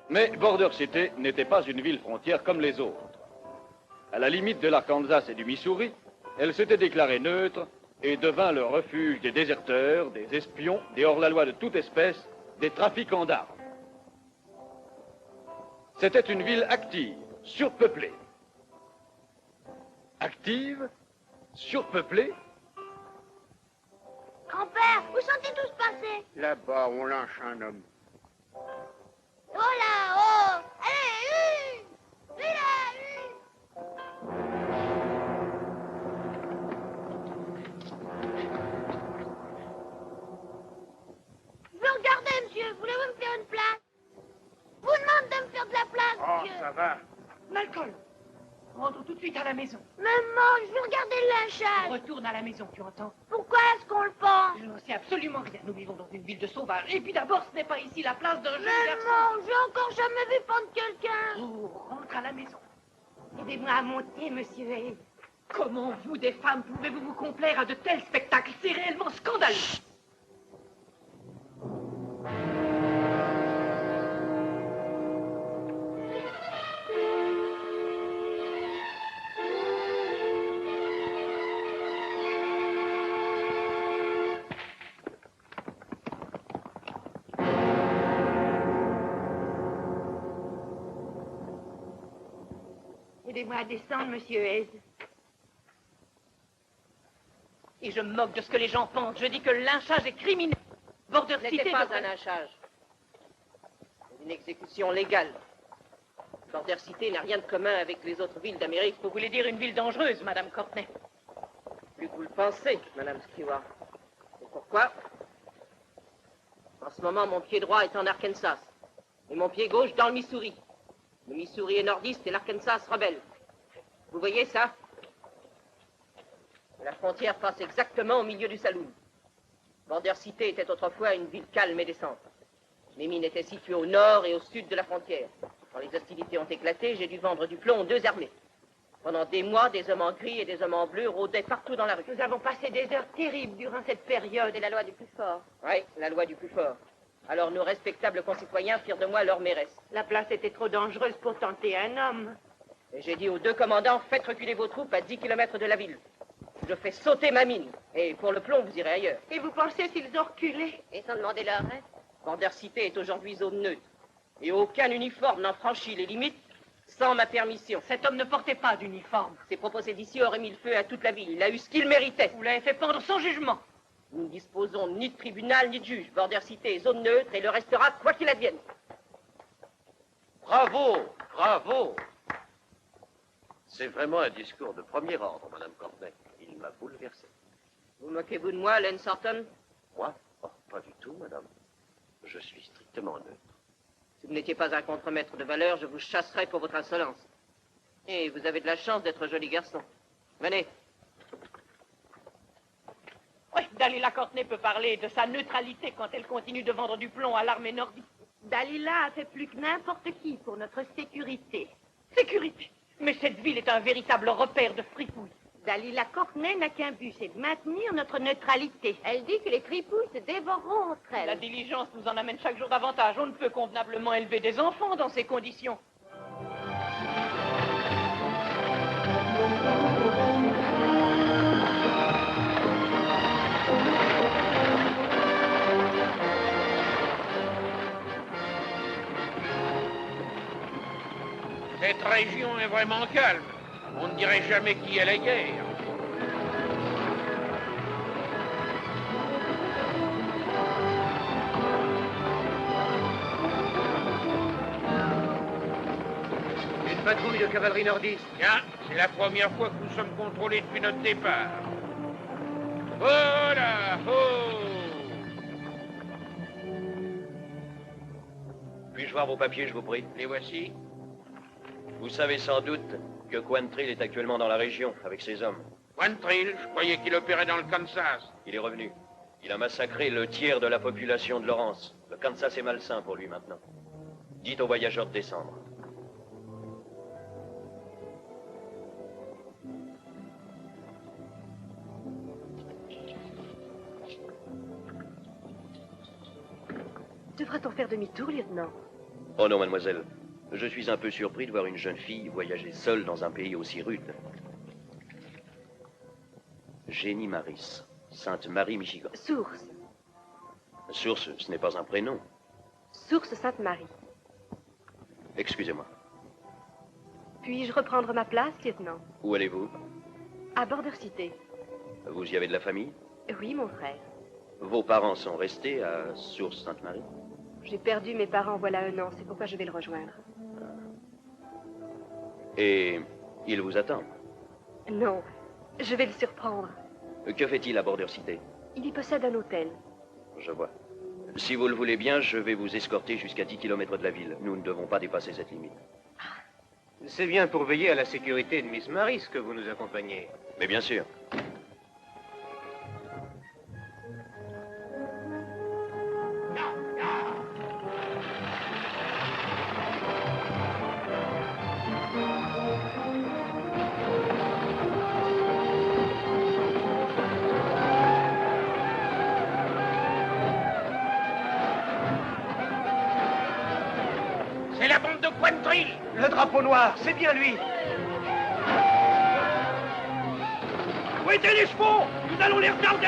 Mais Border City n'était pas une ville frontière comme les autres. À la limite de l'Arkansas et du Missouri, elle s'était déclarée neutre et devint le refuge des déserteurs, des espions, des hors-la-loi de toute espèce, des trafiquants d'armes. C'était une ville active, surpeuplée. Active, surpeuplée. Grand-père, où sont-ils tous passés? Là-bas, on lâche un homme. Oh là, oh! Allez, une! Je veux regarder, monsieur. Voulez-vous me faire une place? Je vous demande de me faire de la place, Oh, monsieur. ça va. Malcolm, rentre tout de suite à la maison. Maman, je veux regarder le lynchage. Retourne à la maison, tu entends? Pourquoi est-ce qu'on le pend? Je n'en sais absolument rien. Nous vivons dans une ville de sauvages. Et puis d'abord, ce n'est pas ici la place d'un jeune garçon. Maman, j'ai encore jamais vu pendre quelqu'un. Oh, rentre à la maison. Aidez-moi à monter, monsieur Hayes. Comment vous, des femmes, pouvez-vous vous complaire à de tels spectacles? C'est réellement scandaleux. Aidez-moi à descendre, monsieur Hayes. Et je me moque de ce que les gens pensent. Je dis que le lynchage est criminel. Border Ce City n'était pas devrait- un lynchage. C'est une exécution légale. Border City n'a rien de commun avec les autres villes d'Amérique. Vous voulez dire une ville dangereuse, Madame Courtney? Plus que vous le pensez, Madame Stewart. Et pourquoi? En ce moment, mon pied droit est en Arkansas. Et mon pied gauche dans le Missouri. Le Missouri est nordiste et l'Arkansas rebelle. Vous voyez ça? La frontière passe exactement au milieu du saloon. Border City était autrefois une ville calme et décente. Mes mines étaient situées au nord et au sud de la frontière. Quand les hostilités ont éclaté, j'ai dû vendre du plomb aux deux armées. Pendant des mois, des hommes en gris et des hommes en bleu rôdaient partout dans la rue. Nous avons passé des heures terribles durant cette période. C'est la loi du plus fort. Oui, la loi du plus fort. Alors nos respectables concitoyens firent de moi leur mairesse. La place était trop dangereuse pour tenter un homme. Et j'ai dit aux deux commandants, faites reculer vos troupes à 10 km de la ville. Je fais sauter ma mine. Et pour le plomb, vous irez ailleurs. Et vous pensez s'ils ont reculé? Et sans demander leur aide? Border City est aujourd'hui zone neutre. Et aucun uniforme n'en franchit les limites sans ma permission. Cet homme ne portait pas d'uniforme. Ses propos séditieux auraient mis le feu à toute la ville. Il a eu ce qu'il méritait. Vous l'avez fait pendre sans jugement. Nous ne disposons ni de tribunal ni de juge. Border City est zone neutre et le restera quoi qu'il advienne. Bravo, bravo. C'est vraiment un discours de premier ordre, Madame Courtney. Il m'a bouleversé. Vous moquez-vous de moi, Len Sorton? Moi? Oh, pas du tout, Madame. Je suis strictement neutre. Si vous n'étiez pas un contremaître de valeur, je vous chasserais pour votre insolence. Et vous avez de la chance d'être joli garçon. Venez. Oui, Dalila Courtney peut parler de sa neutralité quand elle continue de vendre du plomb à l'armée nordiste. Dalila a fait plus que n'importe qui pour notre sécurité. Sécurité. Mais cette ville est un véritable repère de fripouilles. Dalila Courtney n'a qu'un but, c'est de maintenir notre neutralité. Elle dit que les fripouilles se dévoreront entre elles. La diligence nous en amène chaque jour davantage. On ne peut convenablement élever des enfants dans ces conditions. Cette région est vraiment calme. On ne dirait jamais qu'il y a la guerre. Une patrouille de cavalerie nordiste. Tiens, c'est la première fois que nous sommes contrôlés depuis notre départ. Voilà, oh! Puis-je voir vos papiers, je vous prie? Les voici. Vous savez sans doute que Quantrill est actuellement dans la région avec ses hommes. Quantrill, je croyais qu'il opérait dans le Kansas. Il est revenu. Il a massacré le tiers de la population de Lawrence. Le Kansas est malsain pour lui maintenant. Dites aux voyageurs de descendre. Devra-t-on faire demi-tour, lieutenant? Oh non, mademoiselle. Je suis un peu surpris de voir une jeune fille voyager seule dans un pays aussi rude. Jenny Maris, Sainte-Marie, Michigan. Source. Source, ce n'est pas un prénom. Source Sainte-Marie. Excusez-moi. Puis-je reprendre ma place, lieutenant? Où allez-vous? À Border City. Vous y avez de la famille? Oui, mon frère. Vos parents sont restés à Source Sainte-Marie? J'ai perdu mes parents voilà 1 an, c'est pourquoi je vais le rejoindre. Et il vous attend? Non, je vais le surprendre. Que fait-il à Border City? Il y possède un hôtel. Je vois. Si vous le voulez bien, je vais vous escorter jusqu'à 10 km de la ville. Nous ne devons pas dépasser cette limite. C'est bien pour veiller à la sécurité de Miss Maris que vous nous accompagnez. Mais bien sûr. C'est la bande de Quantrill. Le drapeau noir, c'est bien lui. Où étaient les chevaux? Nous allons les retarder.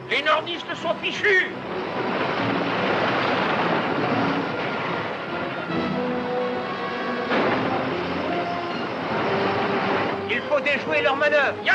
Les nordistes sont fichus. Il faut déjouer leur manœuvre. Ya!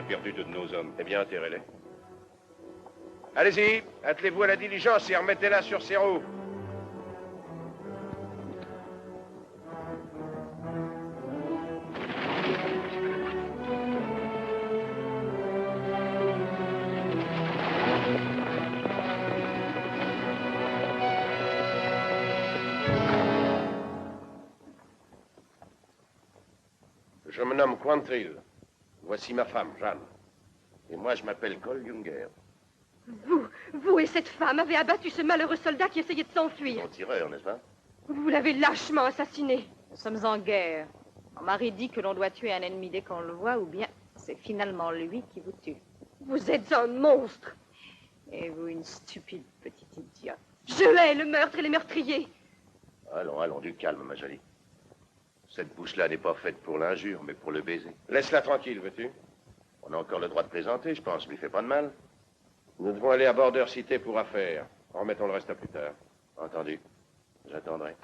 Perdu 2 de nos hommes. Eh bien, enterrez-les. Allez-y, attelez-vous à la diligence et remettez-la sur ses roues. Je me nomme Quantrill. Voici ma femme, Jeanne. Et moi, je m'appelle Cole Junger. Vous et cette femme avez abattu ce malheureux soldat qui essayait de s'enfuir. Mon tireur, n'est-ce pas? Vous l'avez lâchement assassiné. Nous sommes en guerre. Mon mari dit que l'on doit tuer un ennemi dès qu'on le voit, ou bien c'est finalement lui qui vous tue. Vous êtes un monstre. Et vous, une stupide petite idiote. Je hais le meurtre et les meurtriers. Allons, allons, du calme, ma jolie. Cette bouche-là n'est pas faite pour l'injure, mais pour le baiser. Laisse-la tranquille, veux-tu? On a encore le droit de plaisanter, je pense, lui fait pas de mal. Nous devons aller à Border City pour affaires. Remettons le reste à plus tard. Entendu. J'attendrai.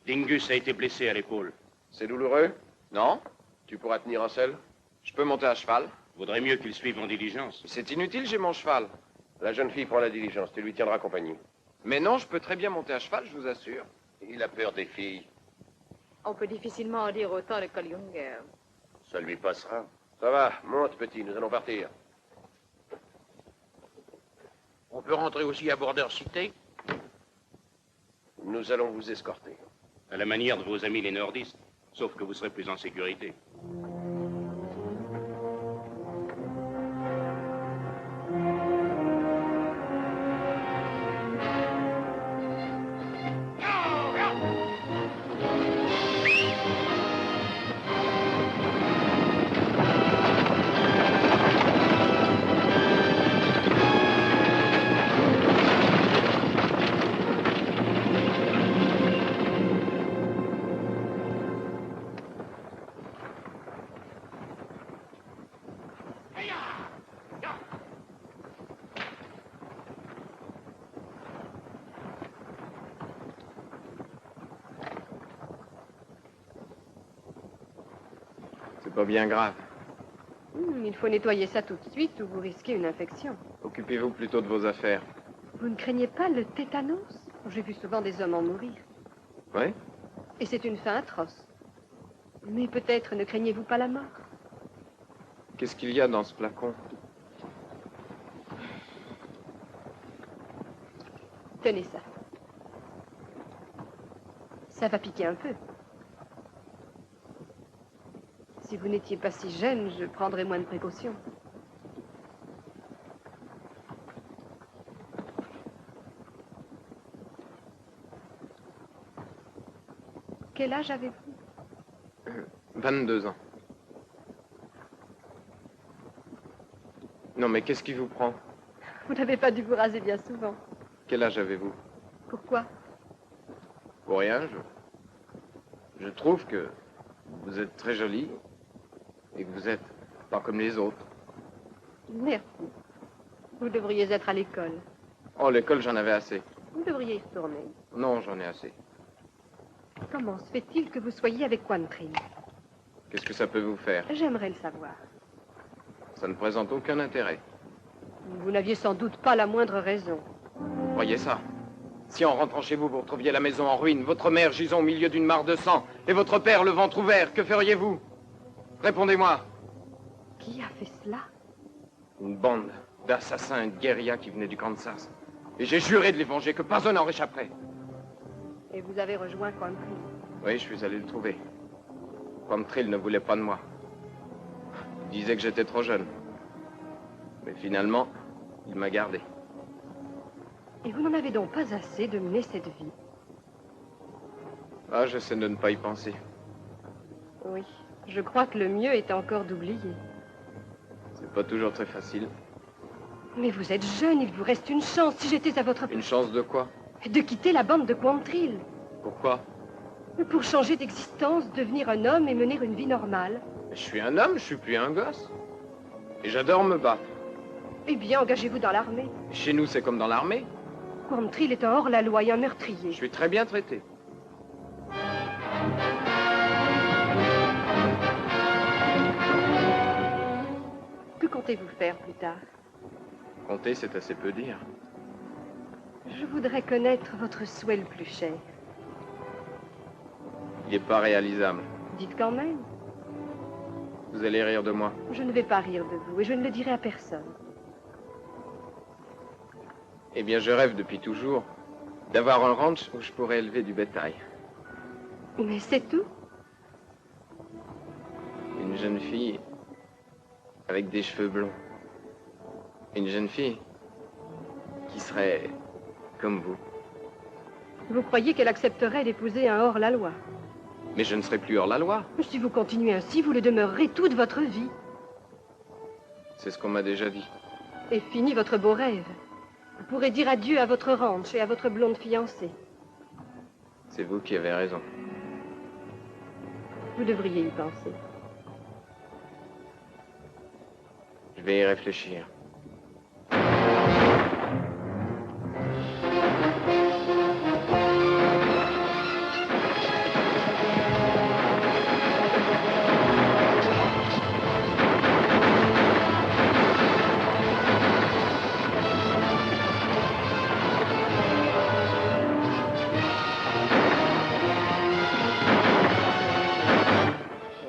Dingus a été blessé à l'épaule. C'est douloureux? Non, Tu pourras tenir en selle? je peux monter à cheval. Vaudrait mieux qu'il suive en diligence. C'est inutile, j'ai mon cheval. La jeune fille prend la diligence, tu lui tiendras compagnie. Mais non, je peux très bien monter à cheval, je vous assure. Il a peur des filles. On peut difficilement en dire autant de Coljunger. Ça lui passera. Ça va, monte, petit, nous allons partir. On peut rentrer aussi à Border City? Nous allons vous escorter. À la manière de vos amis les nordistes. Sauf que vous serez plus en sécurité. C'est pas bien grave. Il faut nettoyer ça tout de suite ou vous risquez une infection. Occupez-vous plutôt de vos affaires. Vous ne craignez pas le tétanos? J'ai vu souvent des hommes en mourir. Oui? Et c'est une fin atroce. Mais peut-être ne craignez-vous pas la mort? Qu'est-ce qu'il y a dans ce flacon? Tenez ça. Ça va piquer un peu. Si vous n'étiez pas si jeune, je prendrais moins de précautions. Quel âge avez-vous? 22 ans. Non, mais qu'est-ce qui vous prend? Vous n'avez pas dû vous raser bien souvent. Quel âge avez-vous? Pourquoi? Pour rien, je trouve que vous êtes très jolie et que vous êtes pas comme les autres. Merci. Vous devriez être à l'école. Oh, l'école, j'en avais assez. Vous devriez y retourner. Non, j'en ai assez. Comment se fait-il que vous soyez avec Quantrill? Qu'est-ce que ça peut vous faire? J'aimerais le savoir. Ça ne présente aucun intérêt. Vous n'aviez sans doute pas la moindre raison. Vous croyez ça? Si en rentrant chez vous, vous retrouviez la maison en ruine, votre mère gisant au milieu d'une mare de sang, et votre père le ventre ouvert, que feriez-vous? Répondez-moi. Qui a fait cela? Une bande d'assassins et de guérillas qui venaient du Kansas. Et j'ai juré de les venger, que personne n'en réchapperait. Et vous avez rejoint Quantrill? Oui, je suis allé le trouver. Quantrill ne voulait pas de moi. Il disait que j'étais trop jeune. Mais finalement, il m'a gardé. Et vous n'en avez donc pas assez de mener cette vie? Ah, j'essaie de ne pas y penser. Oui, je crois que le mieux est encore d'oublier. C'est pas toujours très facile. Mais vous êtes jeune, il vous reste une chance si j'étais à votre place. Une chance de quoi? De quitter la bande de Quantrill. Pourquoi? Pour changer d'existence, devenir un homme et mener une vie normale. Je suis un homme, je suis plus un gosse. Et j'adore me battre. Eh bien, engagez-vous dans l'armée. Chez nous, c'est comme dans l'armée. Quantrill est un hors-la-loi et un meurtrier. Je suis très bien traité. Que comptez-vous faire plus tard? Compter, c'est assez peu dire. Je voudrais connaître votre souhait le plus cher. Il n'est pas réalisable. Dites quand même. Vous allez rire de moi. Je ne vais pas rire de vous et je ne le dirai à personne. Eh bien, je rêve depuis toujours d'avoir un ranch où je pourrais élever du bétail. Mais c'est tout? Une jeune fille avec des cheveux blonds. Une jeune fille qui serait comme vous. Vous croyez qu'elle accepterait d'épouser un hors-la-loi? Mais je ne serai plus hors la loi. Si vous continuez ainsi, vous le demeurerez toute votre vie. C'est ce qu'on m'a déjà dit. Et fini votre beau rêve. Vous pourrez dire adieu à votre ranch et à votre blonde fiancée. C'est vous qui avez raison. Vous devriez y penser. Je vais y réfléchir.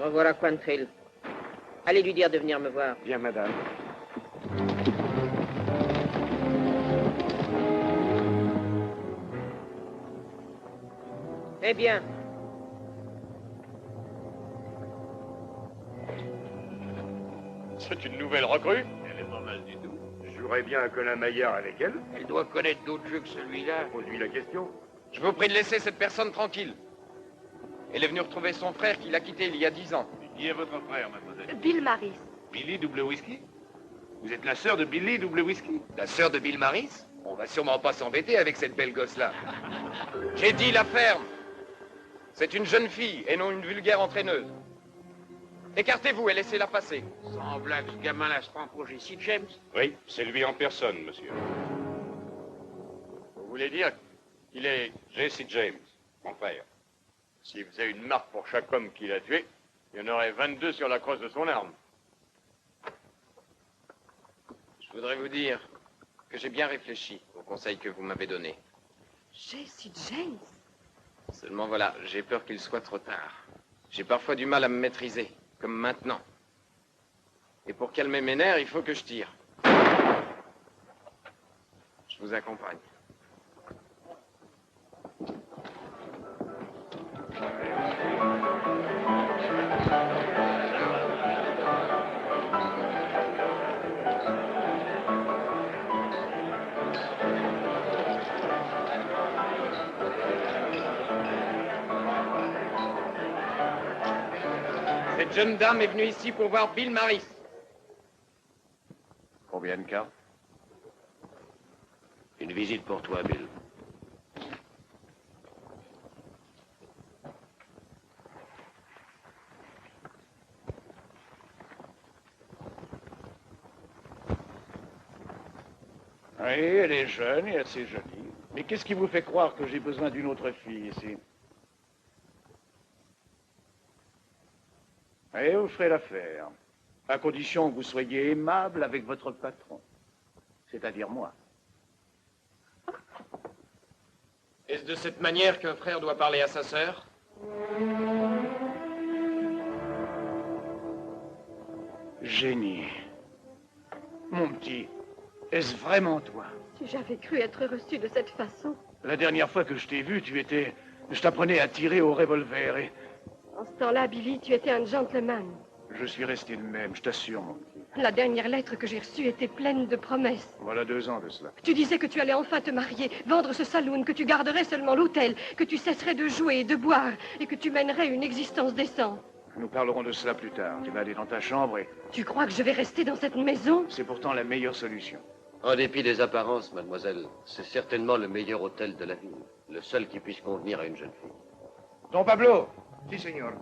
Revoilà Quantrill. Allez lui dire de venir me voir. Bien, madame. Eh bien. C'est une nouvelle recrue? Elle est pas mal du tout. Je jouerais bien un Colin Maillard avec elle. Elle doit connaître d'autres jeux que celui-là. Pose-lui la question. Je vous prie de laisser cette personne tranquille. Elle est venue retrouver son frère qui l'a quitté il y a 10 ans. Qui est votre frère, mademoiselle? Bill Maris. Billy Double Whisky? Vous êtes la sœur de Billy Double Whisky? La sœur de Bill Maris? On va sûrement pas s'embêter avec cette belle gosse-là. J'ai dit la ferme. C'est une jeune fille et non une vulgaire entraîneuse. Écartez-vous et laissez-la passer. Sans blague, ce gamin-là se prend pour Jesse James? Oui, c'est lui en personne, monsieur. Vous voulez dire qu'il est... Jesse James, mon frère. S'il faisait une marque pour chaque homme qu'il a tué, il y en aurait 22 sur la crosse de son arme. Je voudrais vous dire que j'ai bien réfléchi au conseil que vous m'avez donné. Jesse James. Seulement voilà, j'ai peur qu'il soit trop tard. J'ai parfois du mal à me maîtriser, comme maintenant. Et pour calmer mes nerfs, il faut que je tire. Je vous accompagne. Cette jeune dame est venue ici pour voir Bill Maris. Combien de cartes? Une visite pour toi, Bill. Oui, elle est jeune et assez jolie. Mais qu'est-ce qui vous fait croire que j'ai besoin d'une autre fille ici? Et vous ferez l'affaire, à condition que vous soyez aimable avec votre patron, c'est-à-dire moi. Est-ce de cette manière qu'un frère doit parler à sa sœur? Génie. Mon petit, est-ce vraiment toi? Si j'avais cru être reçu de cette façon. La dernière fois que je t'ai vu, je t'apprenais à tirer au revolver et... En ce temps-là, Billy, tu étais un gentleman. Je suis resté le même, je t'assure, mon petit. La dernière lettre que j'ai reçue était pleine de promesses. Voilà 2 ans de cela. Tu disais que tu allais enfin te marier, vendre ce saloon, que tu garderais seulement l'hôtel, que tu cesserais de jouer et de boire, et que tu mènerais une existence décente. Nous parlerons de cela plus tard. Tu vas aller dans ta chambre et... Tu crois que je vais rester dans cette maison? C'est pourtant la meilleure solution. En dépit des apparences, mademoiselle, c'est certainement le meilleur hôtel de la ville. Le seul qui puisse convenir à une jeune fille. Don Pablo, Si, señor.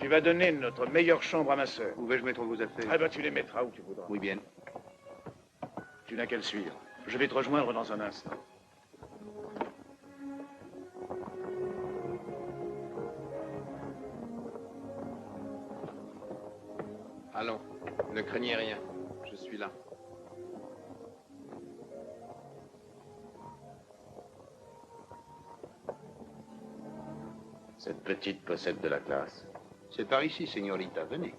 tu vas donner notre meilleure chambre à ma sœur. Où vais-je mettre vos affaires? Ah ben tu les mettras où tu voudras. Oui, bien. Tu n'as qu'à le suivre. Je vais te rejoindre dans un instant. Allons, ne craignez rien. Je suis là. Cette petite possède de la classe. C'est par ici, señorita. Venez.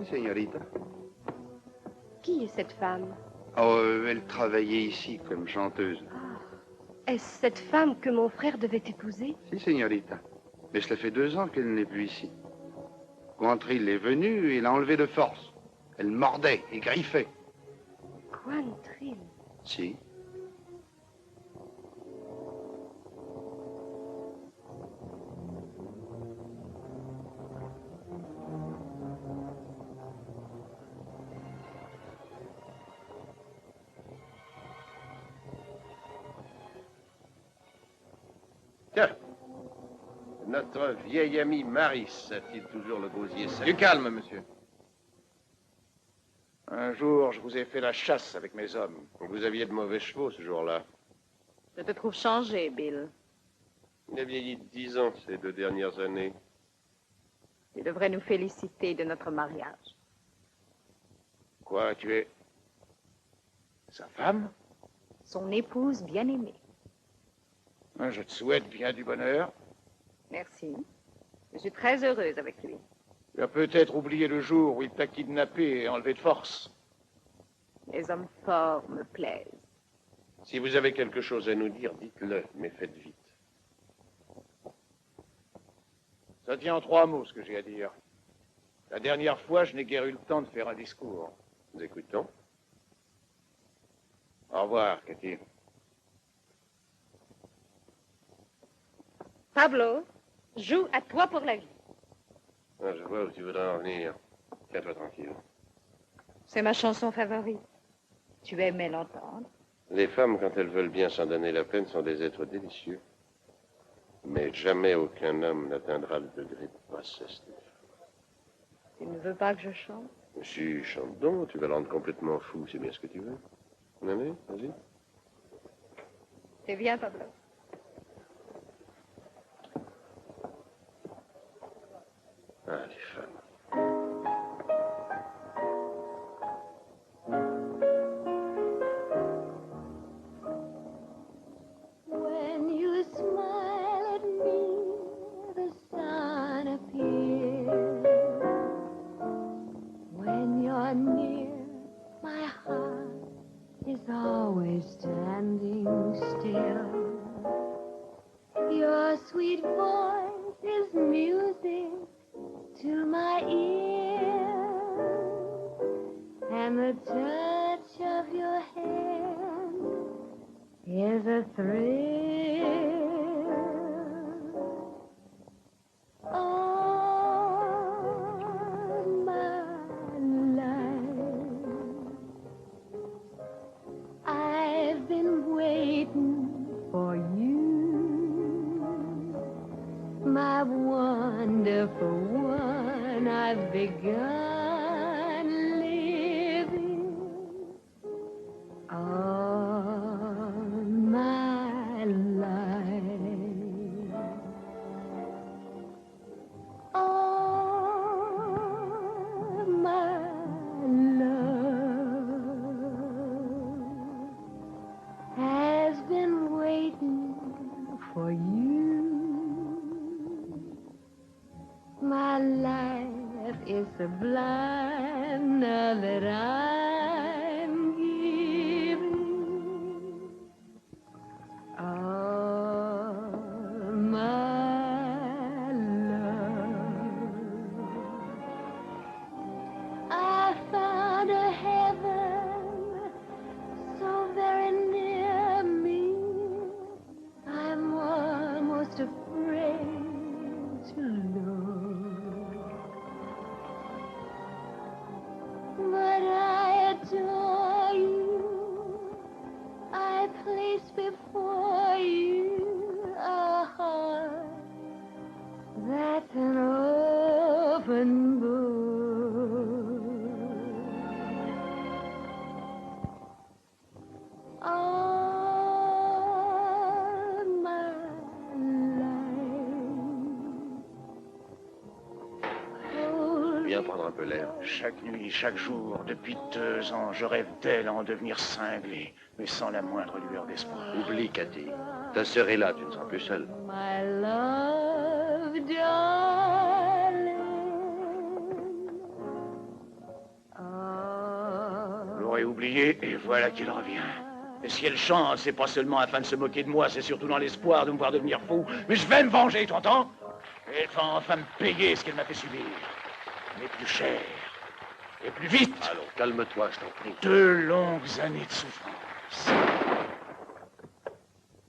señorita. Qui est cette femme? Oh, elle travaillait ici comme chanteuse. Est-ce cette femme que mon frère devait épouser? Si, señorita. Mais cela fait 2 ans qu'elle n'est plus ici. Quantrill est venu et l'a enlevée de force. Elle mordait et griffait. Quantrill? Si. Tiens, notre vieil ami Maris a-t-il toujours le gosier sec? Du calme, monsieur. Un jour, je vous ai fait la chasse avec mes hommes. Vous aviez de mauvais chevaux ce jour-là. Je te trouve changé, Bill. Il a vieilli de 10 ans ces 2 dernières années. Tu devrais nous féliciter de notre mariage. Quoi, tu es sa femme? Son épouse bien-aimée. Je te souhaite bien du bonheur. Merci. Je suis très heureuse avec lui. Tu as peut-être oublié le jour où il t'a kidnappé et enlevé de force. Les hommes forts me plaisent. Si vous avez quelque chose à nous dire, dites-le, mais faites vite. Ça tient en 3 mots, ce que j'ai à dire. La dernière fois, je n'ai guère eu le temps de faire un discours. Nous écoutons. Au revoir, Cathy. Pablo, joue à toi pour la vie. Ah, je vois où tu voudrais en venir. Tiens-toi tranquille. C'est ma chanson favorite. Tu aimais l'entendre. Les femmes, quand elles veulent bien s'en donner la peine, sont des êtres délicieux. Mais jamais aucun homme n'atteindra le degré de bassesse des femmes. Tu ne veux pas que je chante? Si, chante donc, tu vas le rendre complètement fou, c'est bien ce que tu veux. Allez, vas-y. C'est bien, Pablo. Ah, les femmes. When you smile at me, the sun appears. When you're near, my heart is always standing still. Your sweet voice is music to my ear, and the touch of your hand is a thrill. All my life I've been waiting for you, my wonderful one. I've begun living all my life. All my love has been waiting for you. My life is sublime now that I'm giving all my love. I found a heaven so very near me, I'm almost afraid to look. But I adore you, I place before you a heart that's an open book. All my Viens prendre un peu l'air. Chaque nuit, chaque jour, depuis 2 ans, je rêve d'elle à en devenir cinglé, mais sans la moindre lueur d'espoir. Oublie, Cathy. Ta sœur est là, tu ne seras plus seul. my love, darling. l'aurait oublié, et voilà qu'il revient. Et si elle chante, c'est pas seulement afin de se moquer de moi, c'est surtout dans l'espoir de me voir devenir fou. Mais je vais me venger, tu entends? Et elle va enfin me payer ce qu'elle m'a fait subir. Mais plus cher. Et plus vite. Allons, calme-toi, je t'en prie. 2 longues années de souffrance.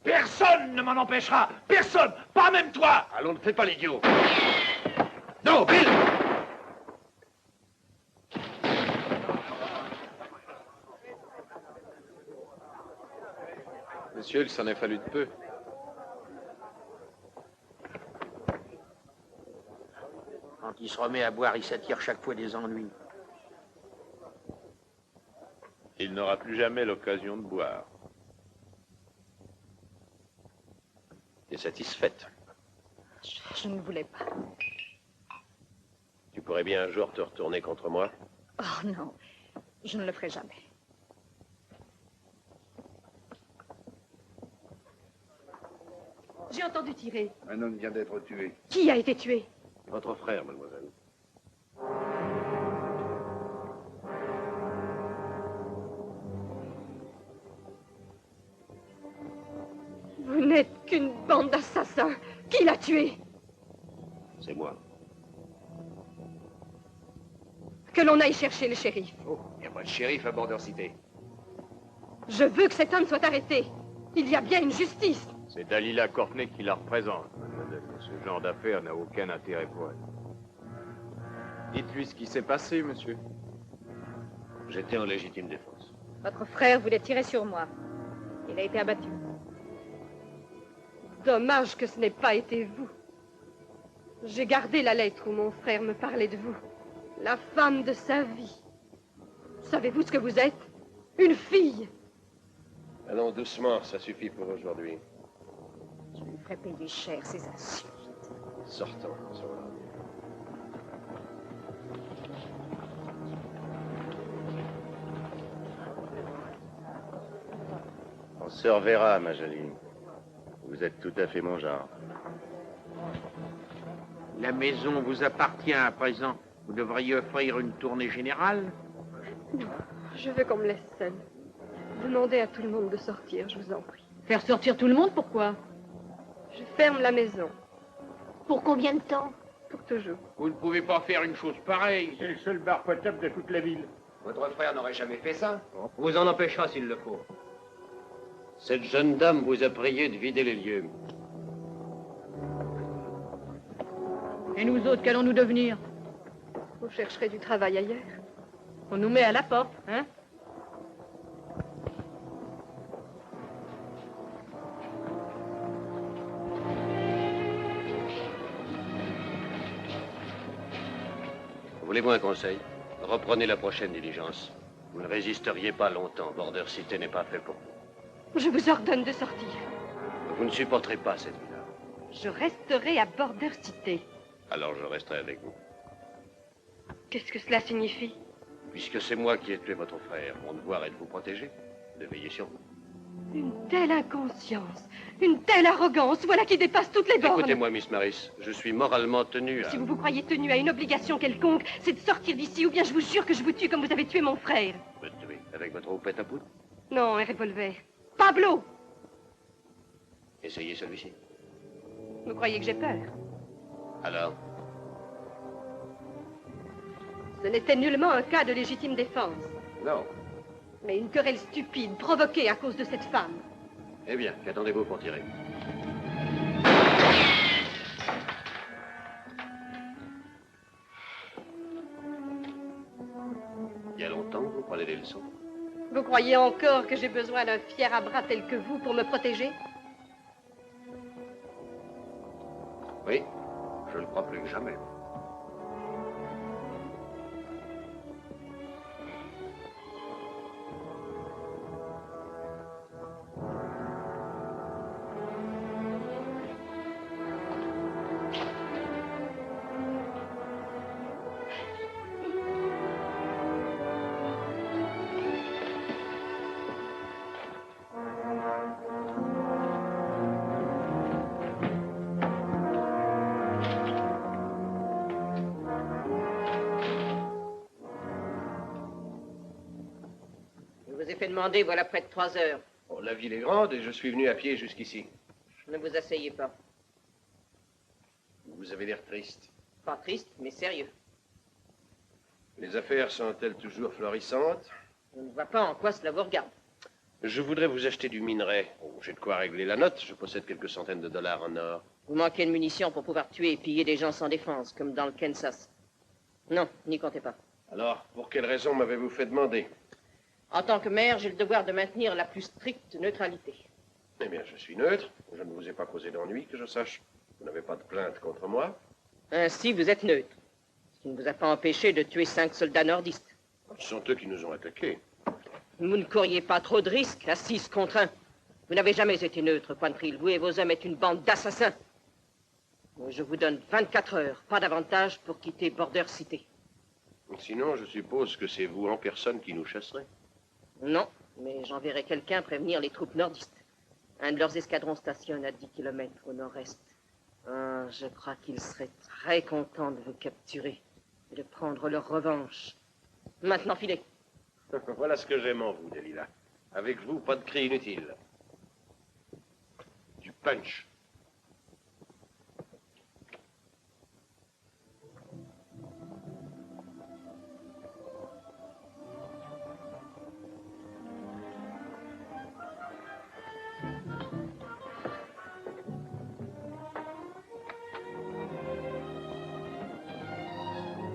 Personne ne m'en empêchera. Personne. Pas même toi. Allons, ne fais pas l'idiot. Non, Bill. Monsieur, il s'en est fallu de peu. Quand il se remet à boire, il s'attire chaque fois des ennuis. Il n'aura plus jamais l'occasion de boire. Tu es satisfaite? Je ne voulais pas. Tu pourrais bien un jour te retourner contre moi? Oh non, je ne le ferai jamais. J'ai entendu tirer. Un homme vient d'être tué. Qui a été tué? Votre frère, mademoiselle. Vous n'êtes qu'une bande d'assassins. Qui l'a tué? C'est moi. Que l'on aille chercher le shérif. Oh, il n'y a pas de shérif à Border City. Je veux que cet homme soit arrêté. Il y a bien une justice. C'est Dalila Courtney qui la représente, mademoiselle. Ce genre d'affaire n'a aucun intérêt pour elle. Dites-lui ce qui s'est passé, monsieur. J'étais en légitime défense. Votre frère voulait tirer sur moi. Il a été abattu. Dommage que ce n'ait pas été vous. J'ai gardé la lettre où mon frère me parlait de vous. La femme de sa vie. Savez-vous ce que vous êtes? Une fille. Allons doucement, ça suffit pour aujourd'hui. Je lui ferai payer cher ces insultes. Sortons. On se reverra, ma jolie. Vous êtes tout à fait mon genre. La maison vous appartient à présent. Vous devriez offrir une tournée générale. Non, je veux qu'on me laisse seule. Demandez à tout le monde de sortir, je vous en prie. Faire sortir tout le monde, pourquoi? Je ferme la maison. Pour combien de temps? Pour toujours. Vous ne pouvez pas faire une chose pareille. C'est le seul bar potable de toute la ville. Votre frère n'aurait jamais fait ça. On vous en empêchera s'il le faut. Cette jeune dame vous a prié de vider les lieux. Et nous autres, qu'allons-nous devenir? Vous chercherez du travail ailleurs. On nous met à la porte, hein? Voulez-vous un conseil? Reprenez la prochaine diligence. Vous ne résisteriez pas longtemps. Border City n'est pas fait pour vous. Je vous ordonne de sortir. Vous ne supporterez pas cette vie-là. Je resterai à Border City. Alors je resterai avec vous. Qu'est-ce que cela signifie? Puisque c'est moi qui ai tué votre frère, mon devoir est de vous protéger, de veiller sur vous. Une telle inconscience, une telle arrogance, voilà qui dépasse toutes les bornes. Écoutez-moi, Miss Maris, je suis moralement tenu à... Si vous vous croyez tenu à une obligation quelconque, c'est de sortir d'ici, ou bien je vous jure que je vous tue comme vous avez tué mon frère. Me tuer avec votre houppette à poudre? Non, un revolver. Pablo! Essayez celui-ci. Vous croyez que j'ai peur? Alors? Ce n'était nullement un cas de légitime défense, Non. mais une querelle stupide provoquée à cause de cette femme. Eh bien, qu'attendez-vous pour tirer? Il y a longtemps que vous prenez des leçons? Vous croyez encore que j'ai besoin d'un fier à bras tel que vous pour me protéger? Oui, je le crois plus que jamais. demandé voilà près de 3 heures. Bon, la ville est grande et je suis venu à pied jusqu'ici. Ne vous asseyez pas. Vous avez l'air triste. Pas triste, mais sérieux. Les affaires sont-elles toujours florissantes? Je ne vois pas en quoi cela vous regarde. Je voudrais vous acheter du minerai. Oh, j'ai de quoi régler la note. Je possède quelques centaines de dollars en or. Vous manquez de munitions pour pouvoir tuer et piller des gens sans défense, comme dans le Kansas. Non, n'y comptez pas. Alors, pour quelle raison m'avez-vous fait demander? En tant que maire, j'ai le devoir de maintenir la plus stricte neutralité. Eh bien, je suis neutre. Je ne vous ai pas causé d'ennui, que je sache. Vous n'avez pas de plainte contre moi. Ainsi, vous êtes neutre. Ce qui ne vous a pas empêché de tuer 5 soldats nordistes. Ce sont eux qui nous ont attaqués. Vous ne courriez pas trop de risques à 6 contre 1. Vous n'avez jamais été neutre, Quantrill. Vous et vos hommes êtes une bande d'assassins. Je vous donne 24 heures, pas davantage, pour quitter Border City. Sinon, je suppose que c'est vous en personne qui nous chasserez. Non, mais j'enverrai quelqu'un prévenir les troupes nordistes. Un de leurs escadrons stationne à 10 km au nord-est. Ah, je crois qu'ils seraient très contents de vous capturer et de prendre leur revanche. Maintenant, filez. Voilà ce que j'aime en vous, Delilah. Avec vous, pas de cris inutiles. Du punch.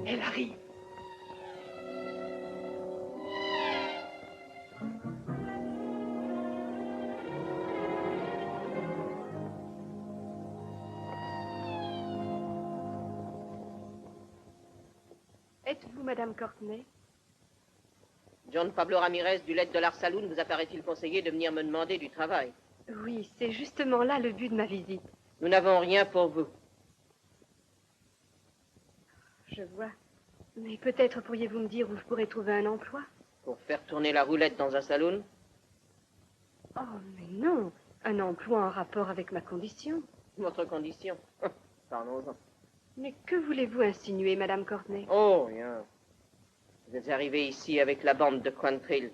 Elle arrive. Êtes-vous Madame Courtney? John Pablo Ramirez du Let Dollar Saloon vous apparaît-il conseillé de venir me demander du travail? Oui, c'est justement là le but de ma visite. Nous n'avons rien pour vous. Je vois. Mais peut-être pourriez-vous me dire où je pourrais trouver un emploi? Pour faire tourner la roulette dans un saloon? Oh, mais non. Un emploi en rapport avec ma condition. Votre condition? Parlons-en. Mais que voulez-vous insinuer, Madame Courtney? Oh, rien. Vous êtes arrivé ici avec la bande de Quantrill.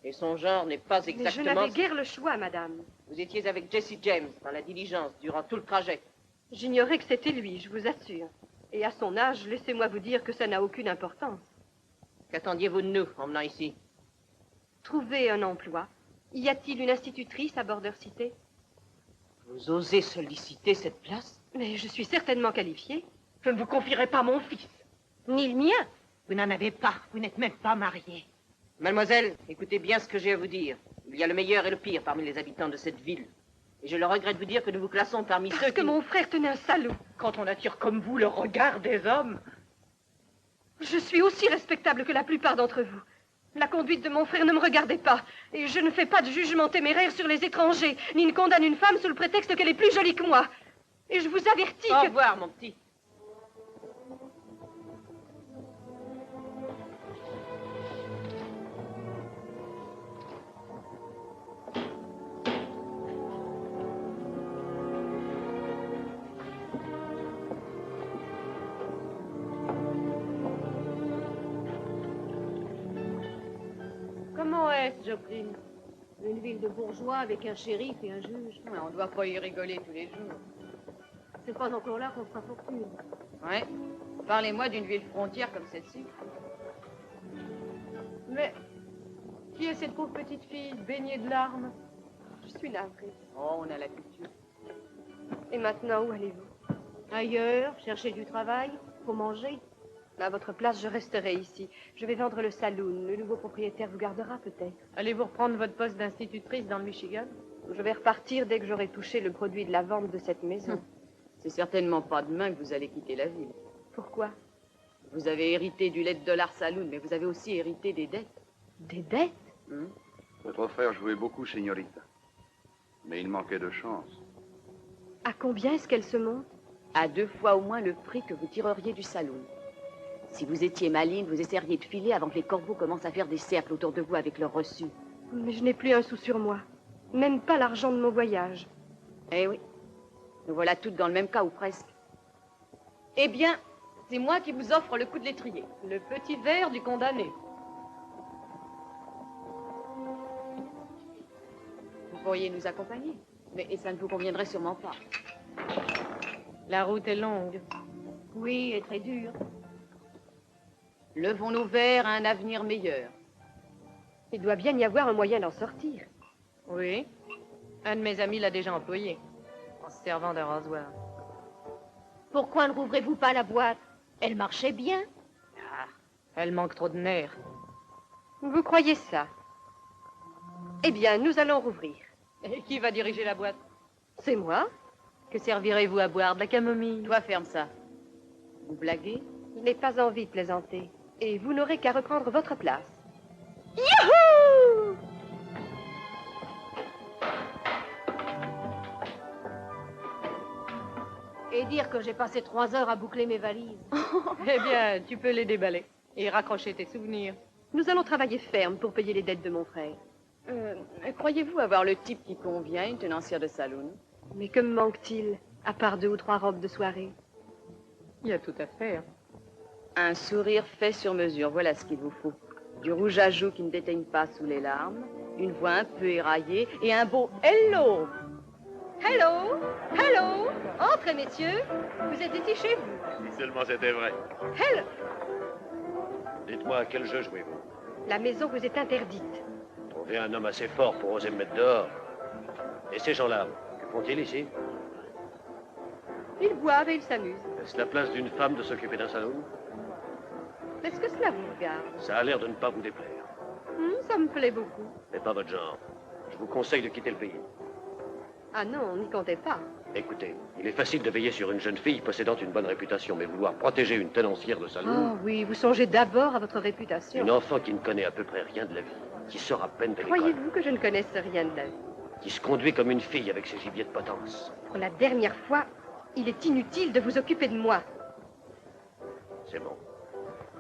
Et son genre n'est pas exactement... Mais je n'avais guère le choix, Madame. Vous étiez avec Jesse James dans la diligence durant tout le trajet. J'ignorais que c'était lui, je vous assure. Et à son âge, laissez-moi vous dire que ça n'a aucune importance. Qu'attendiez-vous de nous en venant ici? Trouver un emploi. Y a-t-il une institutrice à Border City? Vous osez solliciter cette place? Mais je suis certainement qualifiée. Je ne vous confierai pas mon fils. Ni le mien. Vous n'en avez pas. Vous n'êtes même pas mariée. Mademoiselle, écoutez bien ce que j'ai à vous dire. Il y a le meilleur et le pire parmi les habitants de cette ville. Et je le regrette de vous dire que nous vous classons parmi ceux que mon frère tenait un salaud. Quand on attire comme vous le regard des hommes... Je suis aussi respectable que la plupart d'entre vous. La conduite de mon frère ne me regardait pas. Et je ne fais pas de jugement téméraire sur les étrangers, ni ne condamne une femme sous le prétexte qu'elle est plus jolie que moi. Et je vous avertis que... Au revoir, mon petit. Comment est-ce, Joplin? Une ville de bourgeois avec un shérif et un juge. Ouais, on ne doit pas y rigoler tous les jours. C'est pas encore là qu'on fera fortune. Ouais. Parlez-moi d'une ville frontière comme celle-ci. Mais qui est cette pauvre petite fille baignée de larmes? Je suis navrée. Oh, on a la culture. Et maintenant, où allez-vous? Ailleurs, chercher du travail, pour manger. À votre place, je resterai ici. Je vais vendre le saloon. Le nouveau propriétaire vous gardera peut-être. Allez-vous reprendre votre poste d'institutrice dans le Michigan? Je vais repartir dès que j'aurai touché le produit de la vente de cette maison. C'est certainement pas demain que vous allez quitter la ville. Pourquoi? Vous avez hérité du Let Dollar Saloon, mais vous avez aussi hérité des dettes. Des dettes? Votre frère jouait beaucoup, señorita. Mais il manquait de chance. À combien est-ce qu'elle se monte? À 2 fois au moins le prix que vous tireriez du saloon. Si vous étiez maligne, vous essaieriez de filer avant que les corbeaux commencent à faire des cercles autour de vous avec leurs reçus. Mais je n'ai plus un sou sur moi. Même pas l'argent de mon voyage. Eh oui. Nous voilà toutes dans le même cas, ou presque. Eh bien, c'est moi qui vous offre le coup de l'étrier. Le petit verre du condamné. pourriez nous accompagner. Mais ça ne vous conviendrait sûrement pas. La route est longue. Oui, et très dur. Levons-nous vers un avenir meilleur. Il doit bien y avoir un moyen d'en sortir. Oui. Un de mes amis l'a déjà employé, en se servant d'un rasoir. Pourquoi ne rouvrez-vous pas la boîte? Elle marchait bien. Ah, elle manque trop de nerfs. Vous croyez ça? Eh bien, nous allons rouvrir. Et qui va diriger la boîte? C'est moi. Que servirez-vous à boire? De la camomille? Toi, ferme ça. Vous blaguez? Je n'ai pas envie de plaisanter. Et vous n'aurez qu'à reprendre votre place. Youhou! Et dire que j'ai passé 3 heures à boucler mes valises. Eh bien, tu peux les déballer et raccrocher tes souvenirs. Nous allons travailler ferme pour payer les dettes de mon frère. Croyez-vous avoir le type qui convient, une tenancière de saloon? Mais que me manque-t-il, à part 2 ou 3 robes de soirée? Il y a tout à faire. Un sourire fait sur mesure, voilà ce qu'il vous faut. Du rouge à joues qui ne déteigne pas sous les larmes, une voix un peu éraillée et un beau « Hello ». Hello! Hello! Entrez, messieurs. Vous êtes ici chez vous. Si seulement c'était vrai. Hello! Dites-moi, à quel jeu jouez-vous? La maison vous est interdite. Trouvez un homme assez fort pour oser me mettre dehors. Et ces gens-là, que font-ils ici? Ils boivent et ils s'amusent. Est-ce la place d'une femme de s'occuper d'un salon? Est-ce que cela vous regarde? Ça a l'air de ne pas vous déplaire. Ça me plaît beaucoup. Mais pas votre genre. Je vous conseille de quitter le pays. Ah non, n'y comptez pas. Écoutez, il est facile de veiller sur une jeune fille possédant une bonne réputation, mais vouloir protéger une tenancière de salon... Oh oui, vous songez d'abord à votre réputation. Une enfant qui ne connaît à peu près rien de la vie, qui sort à peine de l'école... Croyez-vous que je ne connaisse rien de la vie? Qui se conduit comme une fille avec ses gibiers de potence. Pour la dernière fois, il est inutile de vous occuper de moi. C'est bon.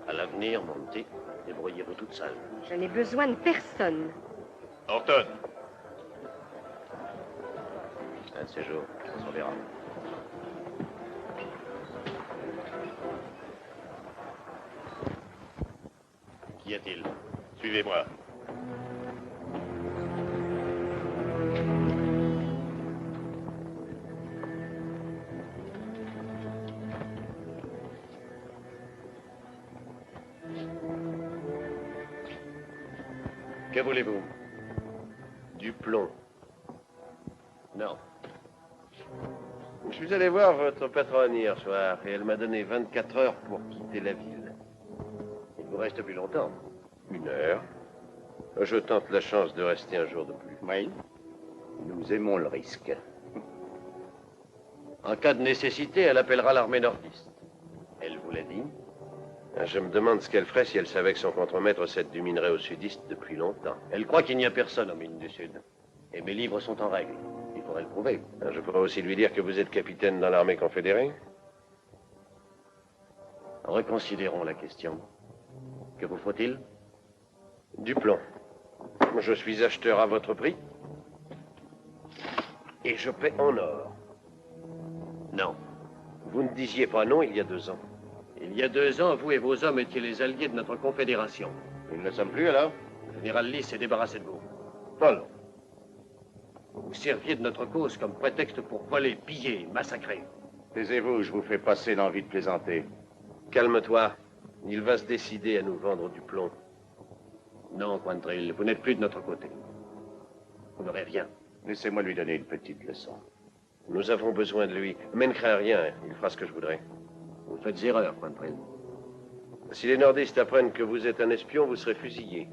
À l'avenir, Monty, débrouillez-vous toute seule. Je n'ai besoin de personne. Horton. Un de ces jours, on s'en verra. Qu'y a-t-il? Suivez-moi. Que voulez-vous? Du plomb. Non. Je suis allé voir votre patronne hier soir et elle m'a donné 24 heures pour quitter la ville. Il vous reste plus longtemps. 1 heure. Je tente la chance de rester un jour de plus. Oui. Nous aimons le risque. En cas de nécessité, elle appellera l'armée nordiste. Elle vous l'a dit? Je me demande ce qu'elle ferait si elle savait que son contremaître cède du minerai aux sudistes depuis longtemps. Elle croit qu'il n'y a personne aux mines du Sud. Et mes livres sont en règle. Il faudrait le prouver. Je pourrais aussi lui dire que vous êtes capitaine dans l'armée confédérée. Reconsidérons la question. Que vous faut-il? Du plomb. Je suis acheteur à votre prix. Et je paie en or. Non. Vous ne disiez pas non il y a 2 ans. Il y a 2 ans, vous et vos hommes étiez les alliés de notre confédération. Nous ne le sommes plus alors? Le général Lee s'est débarrassé de vous. Paul. Vous vous serviez de notre cause comme prétexte pour voler, piller, massacrer. Taisez-vous, je vous fais passer l'envie de plaisanter. Calme-toi. Il va se décider à nous vendre du plomb. Non, Quantrill, vous n'êtes plus de notre côté. Vous n'aurez rien. Laissez-moi lui donner une petite leçon. Nous avons besoin de lui. Mais ne crains rien, il fera ce que je voudrais. Vous faites erreur, Quantrill. Si les nordistes apprennent que vous êtes un espion, vous serez fusillé.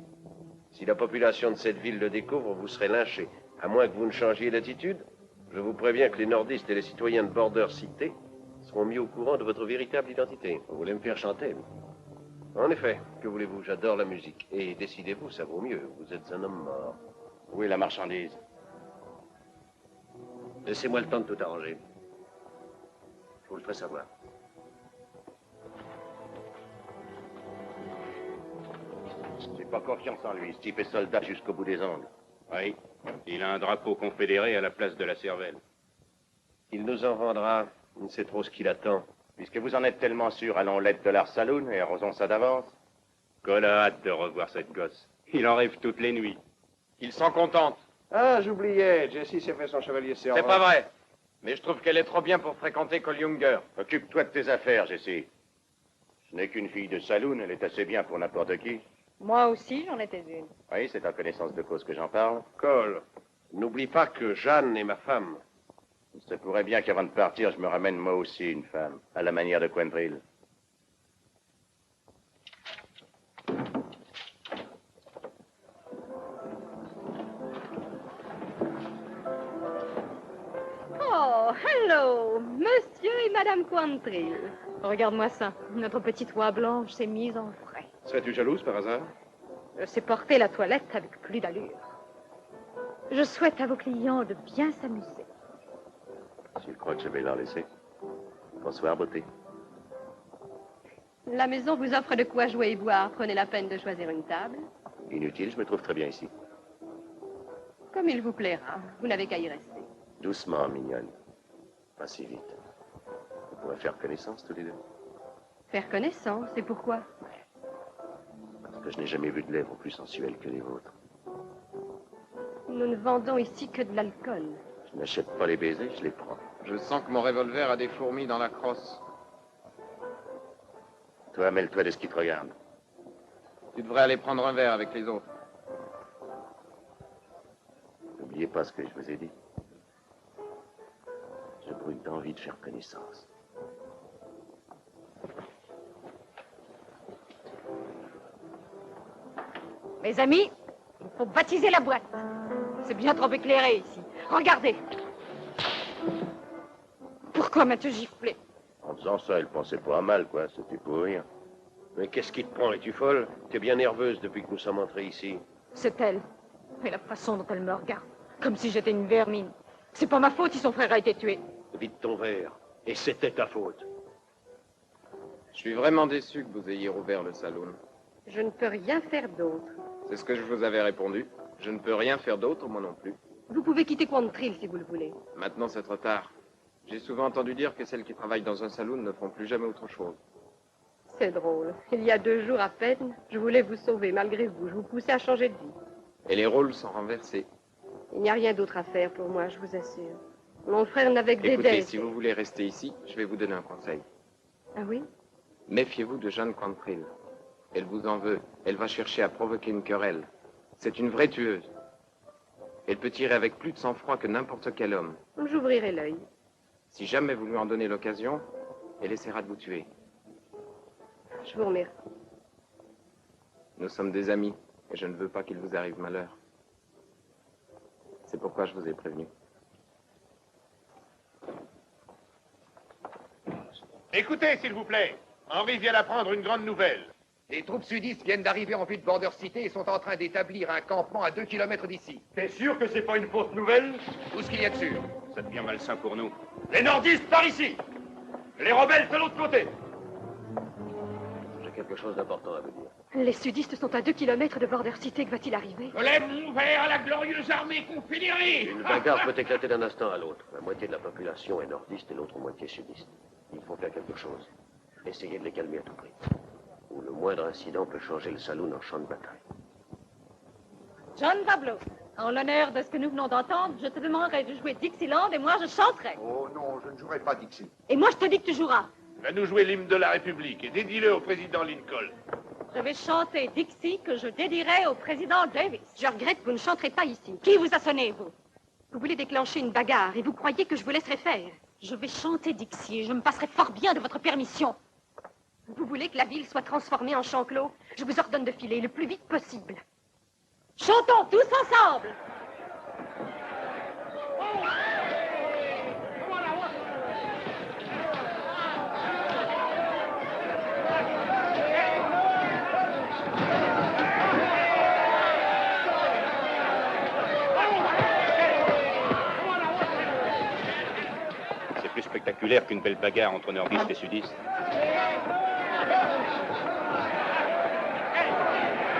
Si la population de cette ville le découvre, vous serez lynché. À moins que vous ne changiez d'attitude, je vous préviens que les nordistes et les citoyens de Border City seront mis au courant de votre véritable identité. Vous voulez me faire chanter? En effet, que voulez-vous? J'adore la musique. Et décidez-vous, ça vaut mieux. Vous êtes un homme mort. Où est la marchandise? Laissez-moi le temps de tout arranger. Je vous le ferai savoir. J'ai pas confiance en lui. Ce type est soldat jusqu'au bout des ongles. Oui, il a un drapeau confédéré à la place de la cervelle. Il nous en vendra. On sait trop ce qu'il attend. Puisque vous en êtes tellement sûr, allons l'aide de l'Art Saloon et arrosons ça d'avance. Cole a hâte de revoir cette gosse. Il en rêve toutes les nuits. Qu'il s'en contente. Ah, j'oubliais. Jessie s'est fait son chevalier servant. C'est pas vrai. Mais je trouve qu'elle est trop bien pour fréquenter Cole Younger. Occupe-toi de tes affaires, Jessie. Ce n'est qu'une fille de saloon, elle est assez bien pour n'importe qui. Moi aussi, j'en étais une. Oui, c'est en connaissance de cause que j'en parle. Cole, n'oublie pas que Jeanne est ma femme. Il se pourrait bien qu'avant de partir, je me ramène moi aussi une femme, à la manière de Quentril. Oh, hello, monsieur et madame Quantrill. Regarde-moi ça. Notre petite oie blanche s'est mise en frais. Serais-tu jalouse par hasard? Je sais porter la toilette avec plus d'allure. Je souhaite à vos clients de bien s'amuser. Tu crois que je vais leur laisser? Bonsoir, beauté. La maison vous offre de quoi jouer et boire. Prenez la peine de choisir une table. Inutile, je me trouve très bien ici. Comme il vous plaira. Vous n'avez qu'à y rester. Doucement, mignonne. Pas si vite. On pourrait faire connaissance tous les deux. Faire connaissance, et pourquoi? Parce que je n'ai jamais vu de lèvres plus sensuelles que les vôtres. Nous ne vendons ici que de l'alcool. Je n'achète pas les baisers, je les prends. Je sens que mon revolver a des fourmis dans la crosse. Toi, mêle-toi de ce qui te regarde. Tu devrais aller prendre un verre avec les autres. N'oubliez pas ce que je vous ai dit. Je brûle d'envie de faire connaissance. Mes amis, il faut baptiser la boîte. C'est bien trop éclairé ici. Regardez. Pourquoi m'as-tu giflé? En faisant ça, elle pensait pas à mal, quoi. C'était pour rien. Mais qu'est-ce qui te prend? Es-tu folle? T'es bien nerveuse depuis que nous sommes entrés ici. C'est elle. Et la façon dont elle me regarde. Comme si j'étais une vermine. C'est pas ma faute si son frère a été tué. Vide ton verre. Et c'était ta faute. Je suis vraiment déçu que vous ayez rouvert le saloon. Je ne peux rien faire d'autre. C'est ce que je vous avais répondu. Je ne peux rien faire d'autre, moi non plus. Vous pouvez quitter Quantrill si vous le voulez. Maintenant, c'est trop tard. J'ai souvent entendu dire que celles qui travaillent dans un saloon ne font plus jamais autre chose. C'est drôle. Il y a 2 jours à peine, je voulais vous sauver malgré vous. Je vous poussais à changer de vie. Et les rôles sont renversés. Il n'y a rien d'autre à faire pour moi, je vous assure. Mon frère n'avait que des Écoutez, dettes. si vous voulez rester ici, je vais vous donner un conseil. Ah oui? Méfiez-vous de Jeanne Quantrill. Elle vous en veut. Elle va chercher à provoquer une querelle. C'est une vraie tueuse. Elle peut tirer avec plus de sang-froid que n'importe quel homme. J'ouvrirai l'œil. Si jamais vous lui en donnez l'occasion, elle essaiera de vous tuer. Je vous remercie. Nous sommes des amis, et je ne veux pas qu'il vous arrive malheur. C'est pourquoi je vous ai prévenu. Écoutez, s'il vous plaît. Henri vient d'apprendre une grande nouvelle. Les troupes sudistes viennent d'arriver en vue de Border City et sont en train d'établir un campement à 2 kilomètres d'ici. T'es sûr que c'est pas une fausse nouvelle? Tout ce qu'il y a de sûr. Ça devient malsain pour nous. Les nordistes par ici. Les rebelles de l'autre côté. J'ai quelque chose d'important à vous dire. Les sudistes sont à 2 kilomètres de Border City. Que va-t-il arriver? Je lève mon verre à la glorieuse armée confédérée. Une bagarre peut éclater d'un instant à l'autre. La moitié de la population est nordiste et l'autre moitié sudiste. Il faut faire quelque chose. Essayez de les calmer à tout prix. Ou le moindre incident peut changer le saloon en champ de bataille. John Pablo, en l'honneur de ce que nous venons d'entendre, je te demanderai de jouer Dixieland et moi je chanterai. Oh non, je ne jouerai pas Dixie. Et moi je te dis que tu joueras. Va-nous jouer l'hymne de la République et dédie-le au président Lincoln. Je vais chanter Dixie que je dédierai au président Davis. Je regrette que vous ne chanterez pas ici. Qui vous a sonné, vous? Vous voulez déclencher une bagarre et vous croyez que je vous laisserai faire? Je vais chanter Dixie et je me passerai fort bien de votre permission. Vous voulez que la ville soit transformée en champ clos? Je vous ordonne de filer le plus vite possible. Chantons tous ensemble! C'est plus spectaculaire qu'une belle bagarre entre nordistes et sudistes.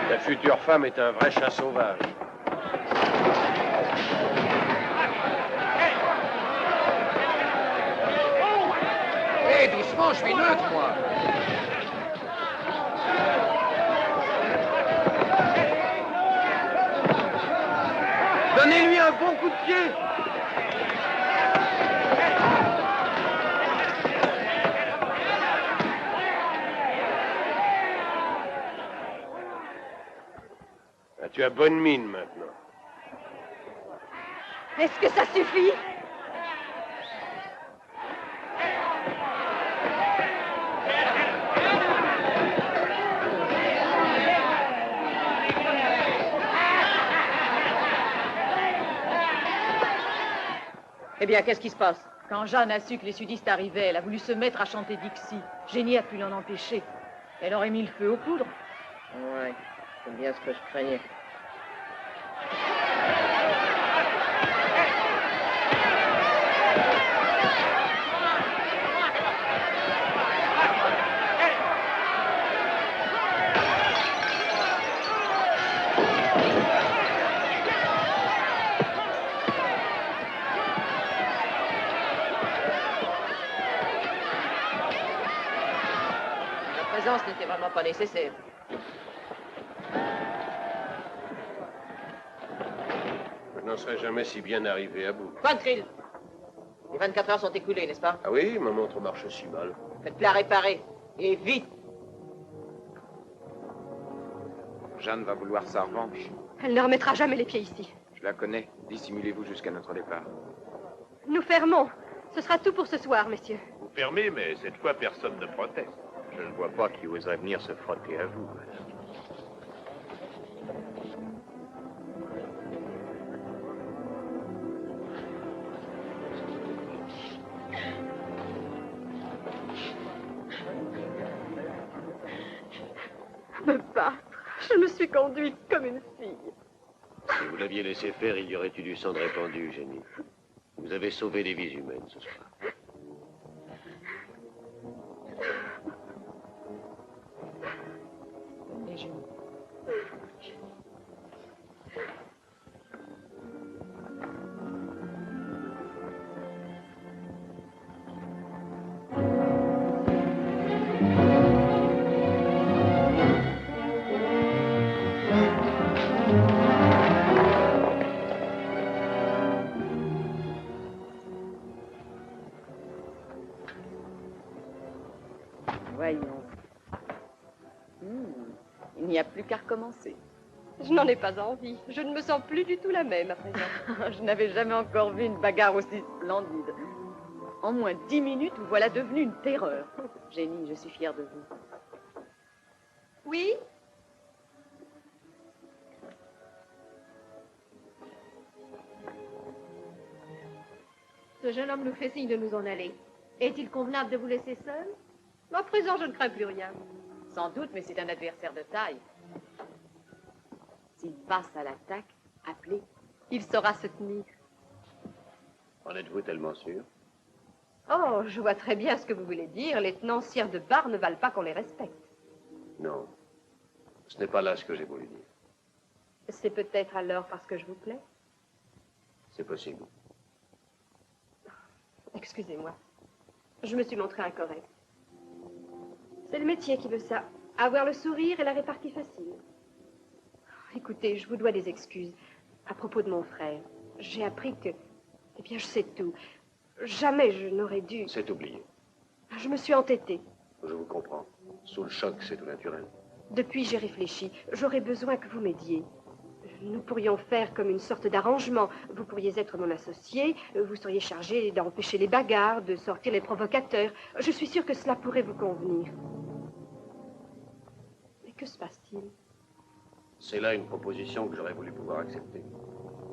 Ta future femme est un vrai chat sauvage. Hé, doucement, je suis neutre, moi. Donnez-lui un pied! Ah, tu as bonne mine maintenant. Est-ce que ça suffit? Eh bien, qu'est-ce qui se passe? Quand Jeanne a su que les sudistes arrivaient, elle a voulu se mettre à chanter Dixie. Jenny a pu l'en empêcher. Elle aurait mis le feu aux poudres. Ouais, c'est bien ce que je craignais. Ce n'était vraiment pas nécessaire. Je n'en serais jamais si bien arrivé à bout. Quantrill, les 24 heures sont écoulées, n'est-ce pas? Ah oui, ma montre marche si mal. Faites-la réparer. Et vite. Jeanne va vouloir sa revanche. Elle ne remettra jamais les pieds ici. Je la connais. Dissimulez-vous jusqu'à notre départ. Nous fermons. Ce sera tout pour ce soir, messieurs. Vous fermez, mais cette fois, personne ne proteste. Je ne vois pas qui oserait venir se frotter à vous, madame. Me battre. Je me suis conduite comme une fille. Si vous l'aviez laissé faire, il y aurait eu du sang de répandu, Jenny. Vous avez sauvé des vies humaines ce soir. Et Jenny. Voyons. Il n'y a plus qu'à recommencer. Je n'en ai pas envie. Je ne me sens plus du tout la même à présent. Je n'avais jamais encore vu une bagarre aussi splendide. En moins 10 minutes, vous voilà devenue une terreur. Jenny, je suis fière de vous. Oui? Ce jeune homme nous fait signe de nous en aller. Est-il convenable de vous laisser seul? À présent, je ne crains plus rien. Sans doute, mais c'est un adversaire de taille. S'il passe à l'attaque, appelez. Il saura se tenir. En êtes-vous tellement sûr? Oh, je vois très bien ce que vous voulez dire. Les tenancières de bar ne valent pas qu'on les respecte. Non. Ce n'est pas là ce que j'ai voulu dire. C'est peut-être alors parce que je vous plais? C'est possible. Excusez-moi. Je me suis montrée incorrecte. C'est le métier qui veut ça. Avoir le sourire et la répartie facile. Écoutez, je vous dois des excuses. À propos de mon frère, j'ai appris que... Eh bien, je sais tout. Jamais je n'aurais dû... C'est oublié. Je me suis entêtée. Je vous comprends. Sous le choc, c'est tout naturel. Depuis, j'ai réfléchi. J'aurais besoin que vous m'aidiez. Nous pourrions faire comme une sorte d'arrangement. Vous pourriez être mon associé. Vous seriez chargé d'empêcher les bagarres, de sortir les provocateurs. Je suis sûre que cela pourrait vous convenir. Mais que se passe-t-il? C'est là une proposition que j'aurais voulu pouvoir accepter.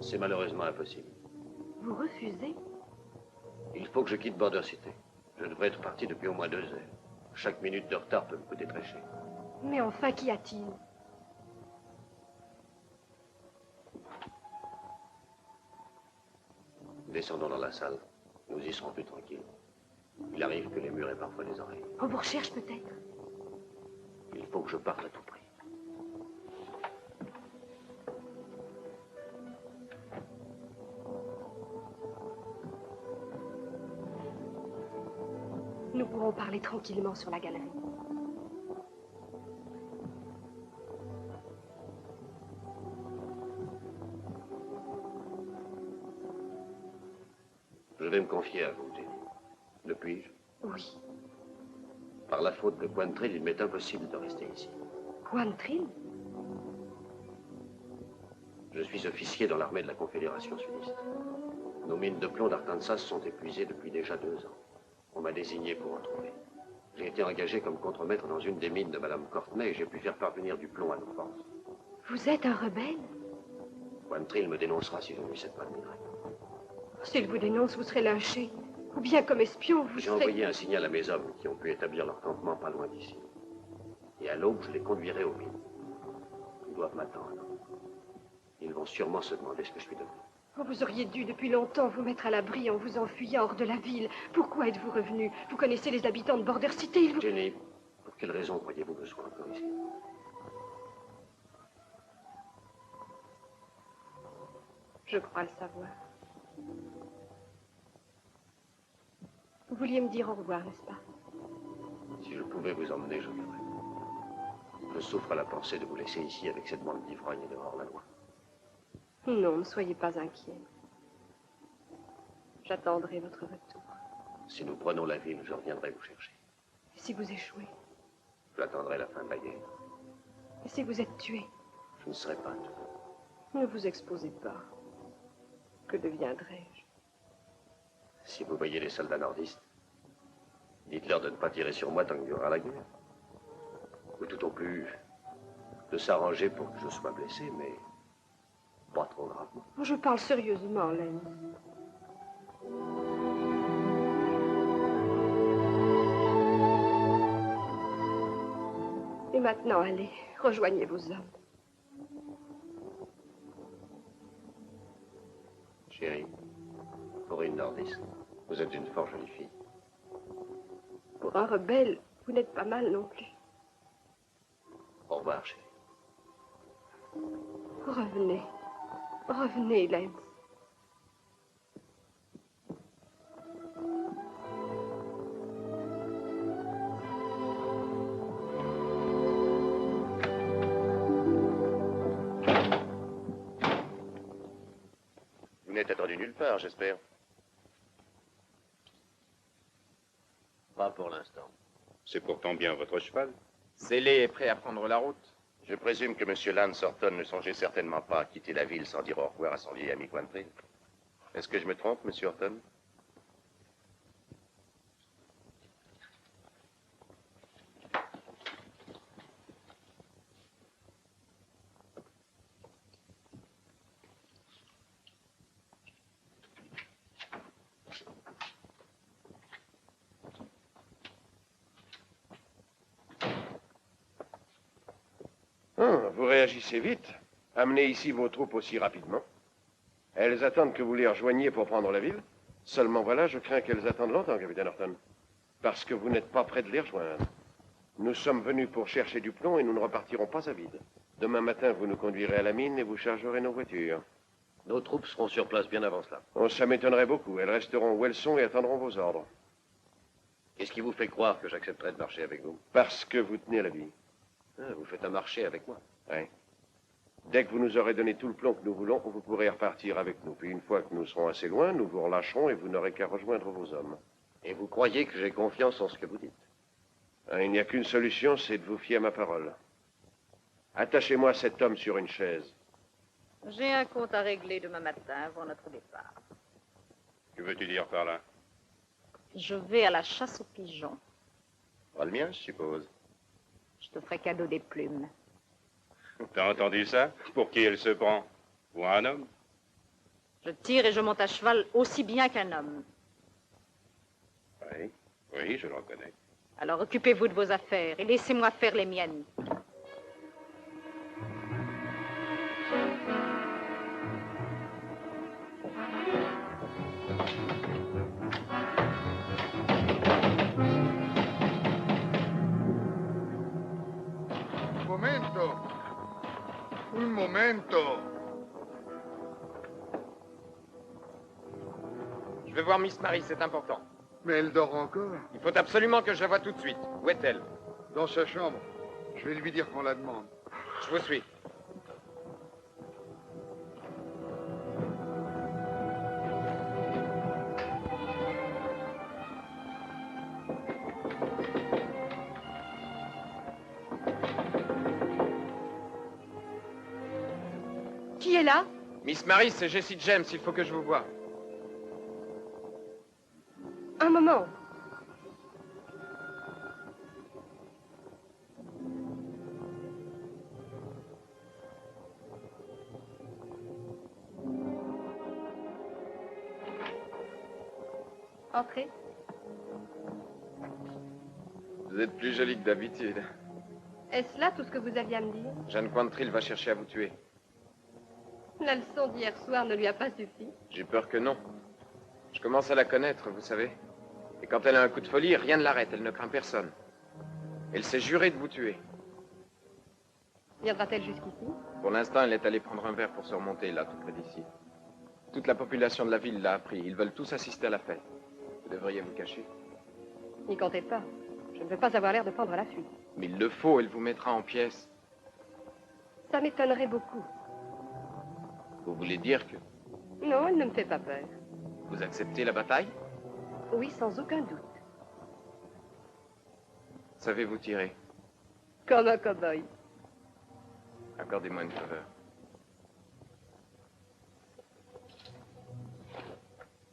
C'est malheureusement impossible. Vous refusez? Il faut que je quitte Border City. Je devrais être parti depuis au moins 2 heures. Chaque minute de retard peut me coûter très cher. Mais enfin, qu'y a-t-il? Descendons dans la salle. Nous y serons plus tranquilles. Il arrive que les murs aient parfois des oreilles. On vous recherche peut-être? Il faut que je parte à tout prix. Nous pourrons parler tranquillement sur la galerie. devais me confier à vous, Jenny. Le puis-je? Oui. Par la faute de Quantrill, il m'est impossible de rester ici. Quantrill? Je suis officier dans l'armée de la Confédération sudiste. Nos mines de plomb d'Arkansas sont épuisées depuis déjà 2 ans. On m'a désigné pour en trouver. J'ai été engagé comme contremaître dans une des mines de Madame Courtenay et j'ai pu faire parvenir du plomb à nos forces. Vous êtes un rebelle? Quantrill me dénoncera si je ne lui cède pas de minerai. S'il vous dénonce, vous serez lynché. Ou bien comme espion, vous J'ai serez... envoyé un signal à mes hommes qui ont pu établir leur campement pas loin d'ici. Et à l'aube, je les conduirai aux mines. Ils doivent m'attendre. Ils vont sûrement se demander ce que je suis devenu. Oh, vous auriez dû depuis longtemps vous mettre à l'abri en vous enfuyant hors de la ville. Pourquoi êtes-vous revenu? Vous connaissez les habitants de Border City. Jenny, pour quelle raison croyez-vous que je sois encore ici? Je crois le savoir. Vous vouliez me dire au revoir, n'est-ce pas? Si je pouvais vous emmener, je viendrais. Je souffre à la pensée de vous laisser ici avec cette bande d'ivrognes et de hors-la-loi. Non, ne soyez pas inquiet. J'attendrai votre retour. Si nous prenons la ville, je reviendrai vous chercher. Et si vous échouez? J'attendrai la fin de la guerre. Et si vous êtes tué? Je ne serai pas tué. Ne vous exposez pas. Que deviendrai-je? Si vous voyez les soldats nordistes, dites-leur de ne pas tirer sur moi tant qu'il y aura la guerre. Ou tout au plus, de s'arranger pour que je sois blessé, mais pas trop gravement. Je parle sérieusement, Lens. Et maintenant, allez, rejoignez vos hommes. Chérie, pour une nordiste, vous êtes une fort jolie fille. Pour un rebelle, vous n'êtes pas mal non plus. Au revoir, chérie. Revenez. Revenez, Lens. Vous n'êtes attendu nulle part, j'espère. Pas pour l'instant. C'est pourtant bien votre cheval. Scellé est prêt à prendre la route. Je présume que M. Lance Horton ne songeait certainement pas à quitter la ville sans dire au revoir à son vieil ami Quantrill. Est-ce que je me trompe, M. Horton? Vous réagissez vite. Amenez ici vos troupes aussi rapidement. Elles attendent que vous les rejoigniez pour prendre la ville. Seulement voilà, je crains qu'elles attendent longtemps, capitaine Horton. Parce que vous n'êtes pas près de les rejoindre. Nous sommes venus pour chercher du plomb et nous ne repartirons pas à vide. Demain matin, vous nous conduirez à la mine et vous chargerez nos voitures. Nos troupes seront sur place bien avant cela. Oh, ça m'étonnerait beaucoup. Elles resteront où elles sont et attendront vos ordres. Qu'est-ce qui vous fait croire que j'accepterai de marcher avec vous? Parce que vous tenez la vie. Ah, vous faites un marché avec moi. Oui. Dès que vous nous aurez donné tout le plomb que nous voulons, vous pourrez repartir avec nous. Puis une fois que nous serons assez loin, nous vous relâcherons et vous n'aurez qu'à rejoindre vos hommes. Et vous croyez que j'ai confiance en ce que vous dites? Il n'y a qu'une solution, c'est de vous fier à ma parole. Attachez-moi cet homme sur une chaise. J'ai un compte à régler demain matin avant notre départ. Que veux-tu dire par là? Je vais à la chasse aux pigeons. Pas le mien, je suppose. Je te ferai cadeau des plumes. T'as entendu ça? Pour qui elle se prend? Pour un homme? Je tire et je monte à cheval aussi bien qu'un homme. Oui, oui, je le reconnais. Alors occupez-vous de vos affaires et laissez-moi faire les miennes. Un momento. Je vais voir Miss Marie, c'est important. Mais elle dort encore. Il faut absolument que je la voie tout de suite. Où est-elle? Dans sa chambre. Je vais lui dire qu'on la demande. Je vous suis. là? Miss Maris, c'est Jessie James, il faut que je vous voie. Un moment. Entrez. Vous êtes plus jolie que d'habitude. Est-ce là tout ce que vous aviez à me dire? Jeanne Quantrill va chercher à vous tuer. La leçon d'hier soir ne lui a pas suffi. J'ai peur que non. Je commence à la connaître, vous savez. Et quand elle a un coup de folie, rien ne l'arrête, elle ne craint personne. Elle s'est jurée de vous tuer. Viendra-t-elle jusqu'ici? Pour l'instant, elle est allée prendre un verre pour se remonter, là, tout près d'ici. Toute la population de la ville l'a appris. Ils veulent tous assister à la fête. Vous devriez vous cacher. N'y comptez pas. Je ne veux pas avoir l'air de prendre la fuite. Mais il le faut, elle vous mettra en pièces. Ça m'étonnerait beaucoup. Vous voulez dire que Non, elle ne me fait pas peur. vous acceptez la bataille? Oui, sans aucun doute. Savez-vous tirer? Comme un cow-boy. Accordez-moi une faveur.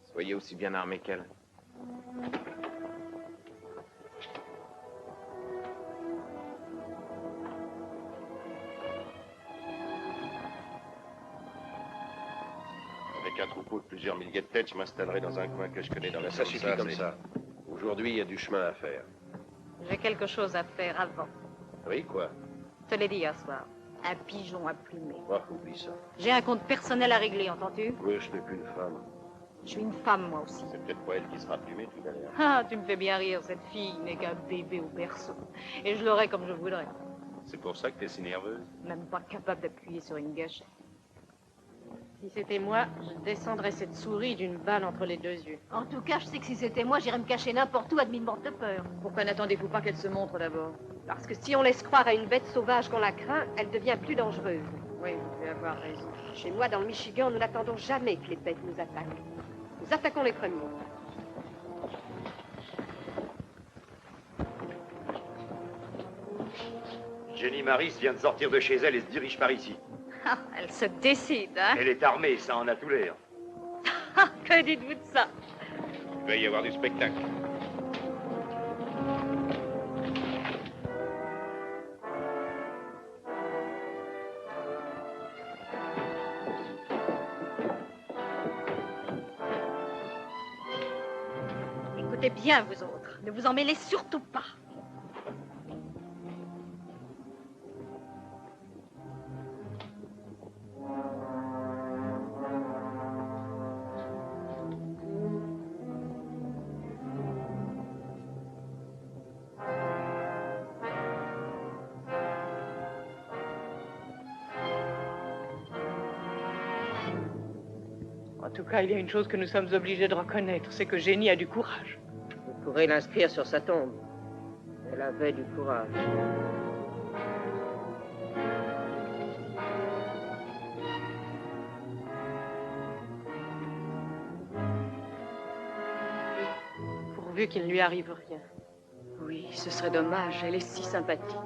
Soyez aussi bien armé qu'elle. Avec un troupeau de plusieurs milliers de têtes, je m'installerai dans un coin que je connais dans la Ça suffit comme ça. Aujourd'hui, il y a du chemin à faire. J'ai quelque chose à faire avant. Oui, quoi? Je te l'ai dit hier soir. Un pigeon à plumer. Oh, oublie ça. J'ai un compte personnel à régler, entends-tu? Oui, je n'ai plus une femme. Je suis une femme, moi aussi. C'est peut-être pas elle qui sera plumée tout à l'heure. Ah, tu me fais bien rire, cette fille n'est qu'un bébé au berceau. Et je l'aurai comme je voudrais. C'est pour ça que t'es si nerveuse? Même pas capable d'appuyer sur une gâchette. Si c'était moi, je descendrais cette souris d'une balle entre les deux yeux. En tout cas, je sais que si c'était moi, j'irais me cacher n'importe où à demi-morte de peur. Pourquoi n'attendez-vous pas qu'elle se montre d'abord? Parce que si on laisse croire à une bête sauvage qu'on la craint, elle devient plus dangereuse. Oui, vous pouvez avoir raison. Chez moi, dans le Michigan, nous n'attendons jamais que les bêtes nous attaquent. Nous attaquons les premiers. Jenny Maris vient de sortir de chez elle et se dirige par ici. Ah, elle se décide, hein? Elle est armée, ça en a tout l'air. Que dites-vous de ça? Il va y avoir du spectacle. Écoutez bien, vous autres. Ne vous en mêlez surtout pas. En tout cas, il y a une chose que nous sommes obligés de reconnaître, c'est que Jenny a du courage. Vous pourrez l'inscrire sur sa tombe. Elle avait du courage. Pourvu qu'il ne lui arrive rien. Oui, ce serait dommage. Elle est si sympathique.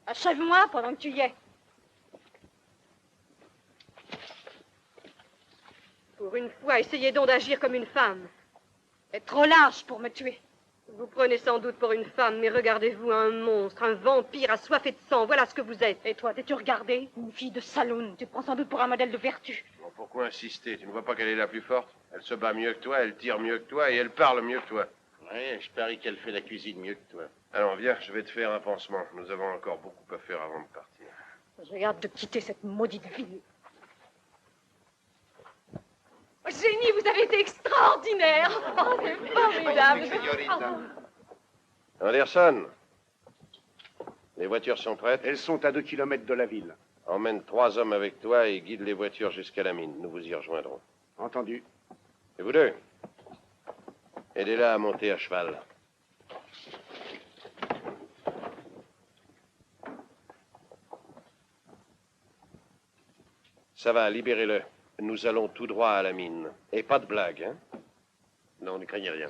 Achève-moi pendant que tu y es. Pour une fois, essayez donc d'agir comme une femme. Êtes trop lâche pour me tuer. Vous prenez sans doute pour une femme, mais regardez-vous un monstre, un vampire assoiffé de sang. Voilà ce que vous êtes. Et toi, t'es-tu regardé? Une fille de saloon. Tu te prends sans doute pour un modèle de vertu. Bon, pourquoi insister? Tu ne vois pas qu'elle est la plus forte? Elle se bat mieux que toi, elle tire mieux que toi et elle parle mieux que toi. Oui, je parie qu'elle fait la cuisine mieux que toi. Allons, viens, je vais te faire un pansement. Nous avons encore beaucoup à faire avant de partir. J'ai hâte de quitter cette maudite ville. Jenny, vous avez été extraordinaire. Oh, c'est formidable. Anderson, les voitures sont prêtes? Elles sont à 2 kilomètres de la ville. Emmène 3 hommes avec toi et guide les voitures jusqu'à la mine. Nous vous y rejoindrons. Entendu. Et vous deux, aidez-la à monter à cheval. Ça va, libérez-le. Nous allons tout droit à la mine. Et pas de blague, hein? Non, ne craignez rien.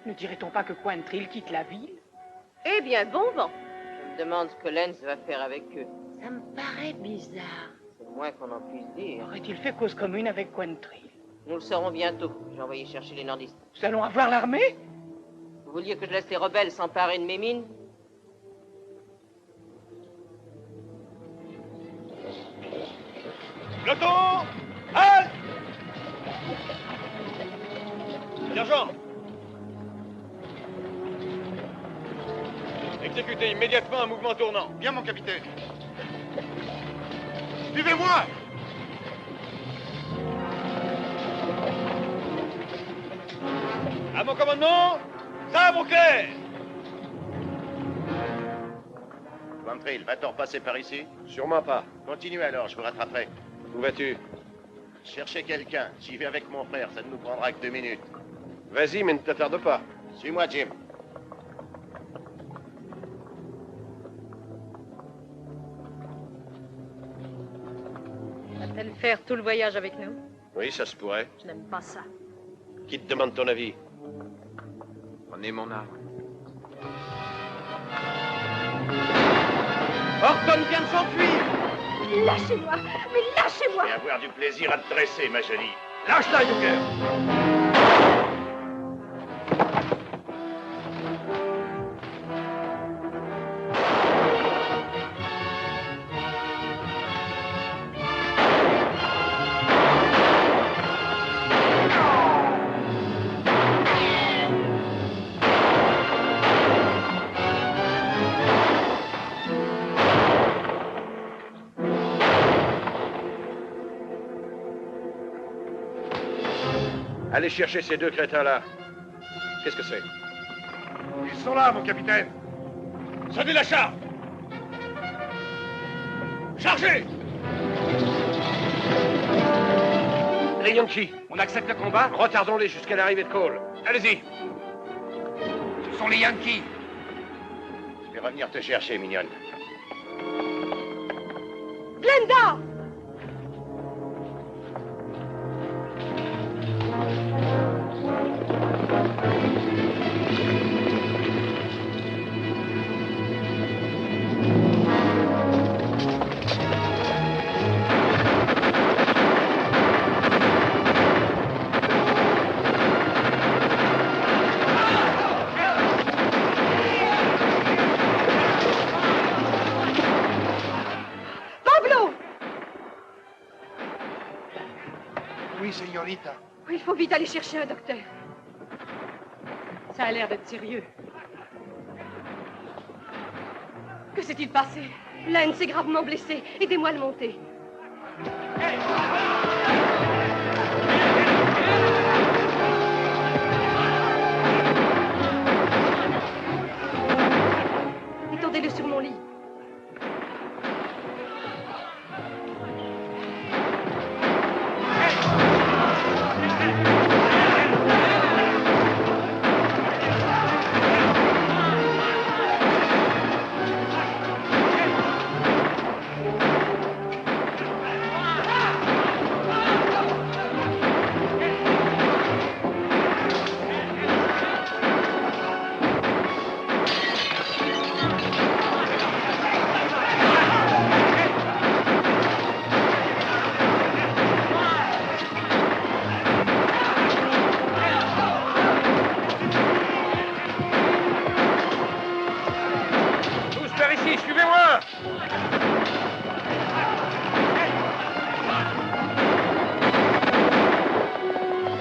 Ne dirait-on pas que Quantrill quitte la ville? Eh bien, bon vent. Je me demande ce que Lenz va faire avec eux. Ça me paraît bizarre. C'est le moins qu'on en puisse dire. Aurait-il fait cause commune avec Quantrill? Nous le saurons bientôt. J'ai envoyé chercher les nordistes. Nous allons avoir l'armée? Vous vouliez que je laisse les rebelles s'emparer de mes mines? Peloton! Halte! Sergent! Exécutez immédiatement un mouvement tournant. Bien, mon capitaine. Suivez-moi! À mon commandement, sabre au clair! Quantrill, va-t-on repasser par ici? Sûrement pas. Continuez alors, je vous rattraperai. Où vas-tu? Cherchez quelqu'un. J'y vais avec mon frère, ça ne nous prendra que 2 minutes. Vas-y, mais ne t'attarde pas. Suis-moi, Jim. Va-t-elle faire tout le voyage avec nous? Oui, ça se pourrait. Je n'aime pas ça. Qui te demande ton avis? Prenez mon arme. Horton vient de s'enfuir! Lâchez-moi! Mais lâchez-moi! Je vais avoir du plaisir à te dresser, ma jolie. Lâche-la, Hooker! Allez chercher ces 2 crétins-là. Qu'est-ce que c'est? Ils sont là, mon capitaine. Sonnez la charge! Chargez! Les Yankees, On accepte le combat? retardons-les jusqu'à l'arrivée de Cole. Allez-y. Ce sont les Yankees. Je vais revenir te chercher, mignonne. Glenda! Oui, señorita. Il faut vite aller chercher un docteur. Ça a l'air d'être sérieux. Que s'est-il passé? Lenz est gravement blessé. Aidez-moi à le monter. Étendez-le sur mon lit.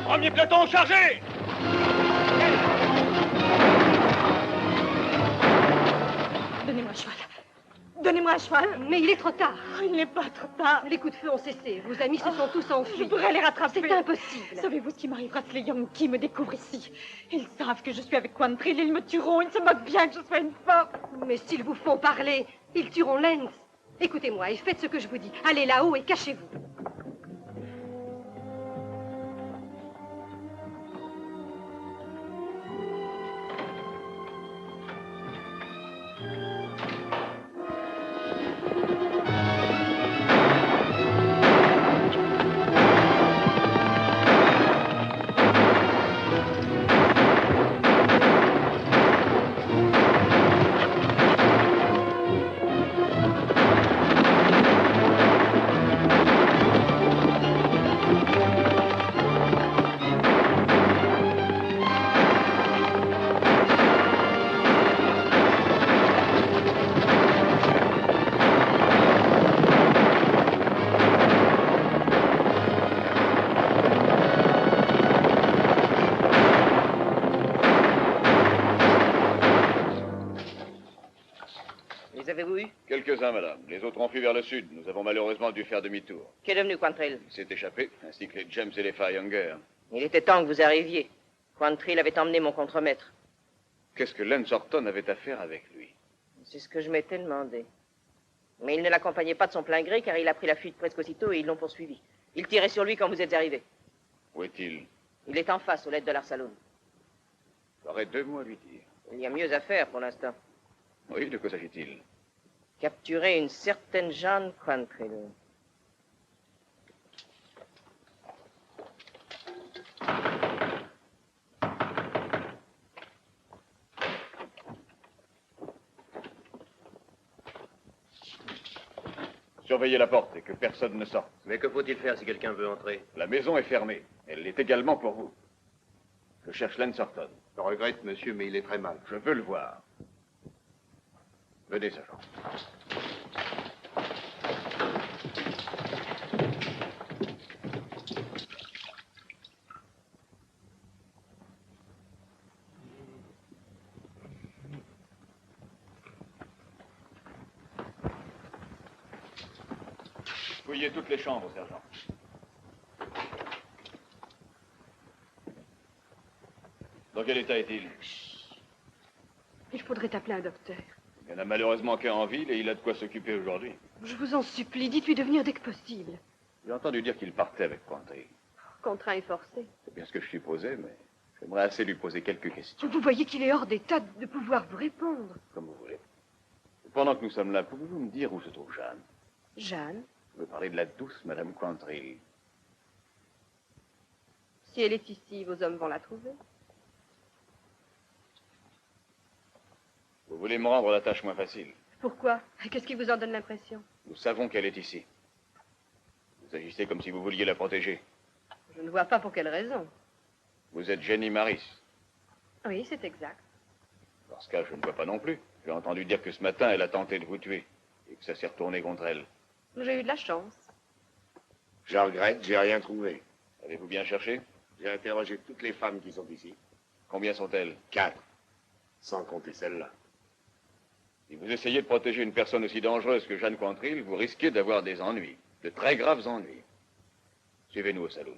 Premier peloton chargé! Donnez-moi le cheval. Donnez-moi un cheval. Mais il est trop tard. Il n'est pas trop tard. Les coups de feu ont cessé. Vos amis se sont tous enfuis. Je pourrais les rattraper. C'est impossible. Savez-vous ce qui m'arrivera si les Yankees me découvrent ici? Ils savent que je suis avec Quantrill, ils me tueront. Ils se moquent bien que je sois une femme. Mais s'ils vous font parler, ils tueront Lens. Écoutez-moi et faites ce que je vous dis. Allez là-haut et cachez-vous. Quelques-uns, madame. Les autres ont fui vers le sud. Nous avons malheureusement dû faire demi-tour. Qu'est devenu Quantrill? Il s'est échappé, ainsi que les James et les Fireyounger. Il était temps que vous arriviez. Quantrill avait emmené mon contremaître. Qu'est-ce que Lance Horton avait à faire avec lui? C'est ce que je m'étais demandé. Mais il ne l'accompagnait pas de son plein gré, car il a pris la fuite presque aussitôt et ils l'ont poursuivi. Il tirait sur lui quand vous êtes arrivé. Où est-il? Il est en face, aux lettres de l'Arsaloon. J'aurais 2 mots à lui dire. Il y a mieux à faire pour l'instant. Oui, de quoi s'agit-il? Capturer une certaine Jeanne Quantrill. Surveillez la porte et que personne ne sorte. Mais que faut-il faire si quelqu'un veut entrer? La maison est fermée. Elle l'est également pour vous. Je cherche Lance Horton. Je regrette, monsieur, mais il est très mal. Je veux le voir. Venez, sergent. Fouillez toutes les chambres, sergent. Dans quel état est-il? Il faudrait appeler un docteur. Il n'y en a malheureusement qu'un en ville et il a de quoi s'occuper aujourd'hui. Je vous en supplie, dites-lui de venir dès que possible. J'ai entendu dire qu'il partait avec Quantrill. Contraint et forcé. C'est bien ce que je supposais, mais j'aimerais assez lui poser quelques questions. Vous voyez qu'il est hors d'état de pouvoir vous répondre. Comme vous voulez. Pendant que nous sommes là, pouvez-vous me dire où se trouve Jeanne? Jeanne? Je veux parler de la douce Madame Quantrill. Si elle est ici, vos hommes vont la trouver. Vous voulez me rendre la tâche moins facile? Pourquoi? Qu'est-ce qui vous en donne l'impression? Nous savons qu'elle est ici. Vous agissez comme si vous vouliez la protéger. Je ne vois pas pour quelle raison. Vous êtes Jenny Maris. Oui, c'est exact. Dans ce cas, je ne vois pas non plus. J'ai entendu dire que ce matin, elle a tenté de vous tuer et que ça s'est retourné contre elle. J'ai eu de la chance. Je regrette, j'ai rien trouvé. Avez-vous bien cherché? J'ai interrogé toutes les femmes qui sont ici. Combien sont-elles? 4. Sans compter celle-là. Si vous essayez de protéger une personne aussi dangereuse que Jeanne Quantrill, vous risquez d'avoir des ennuis. De très graves ennuis. Suivez-nous au salon.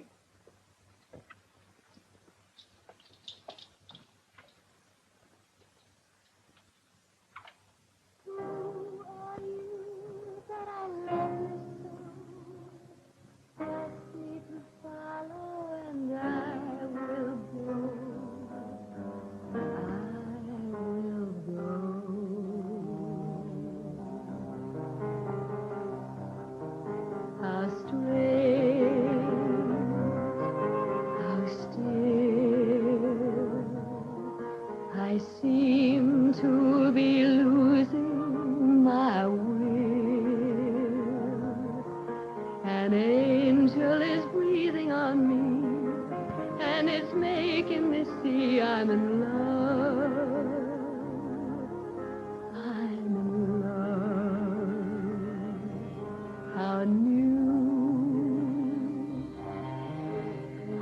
I seem to be losing my will. An angel is breathing on me, and it's making me see I'm in love. I'm in love. How new,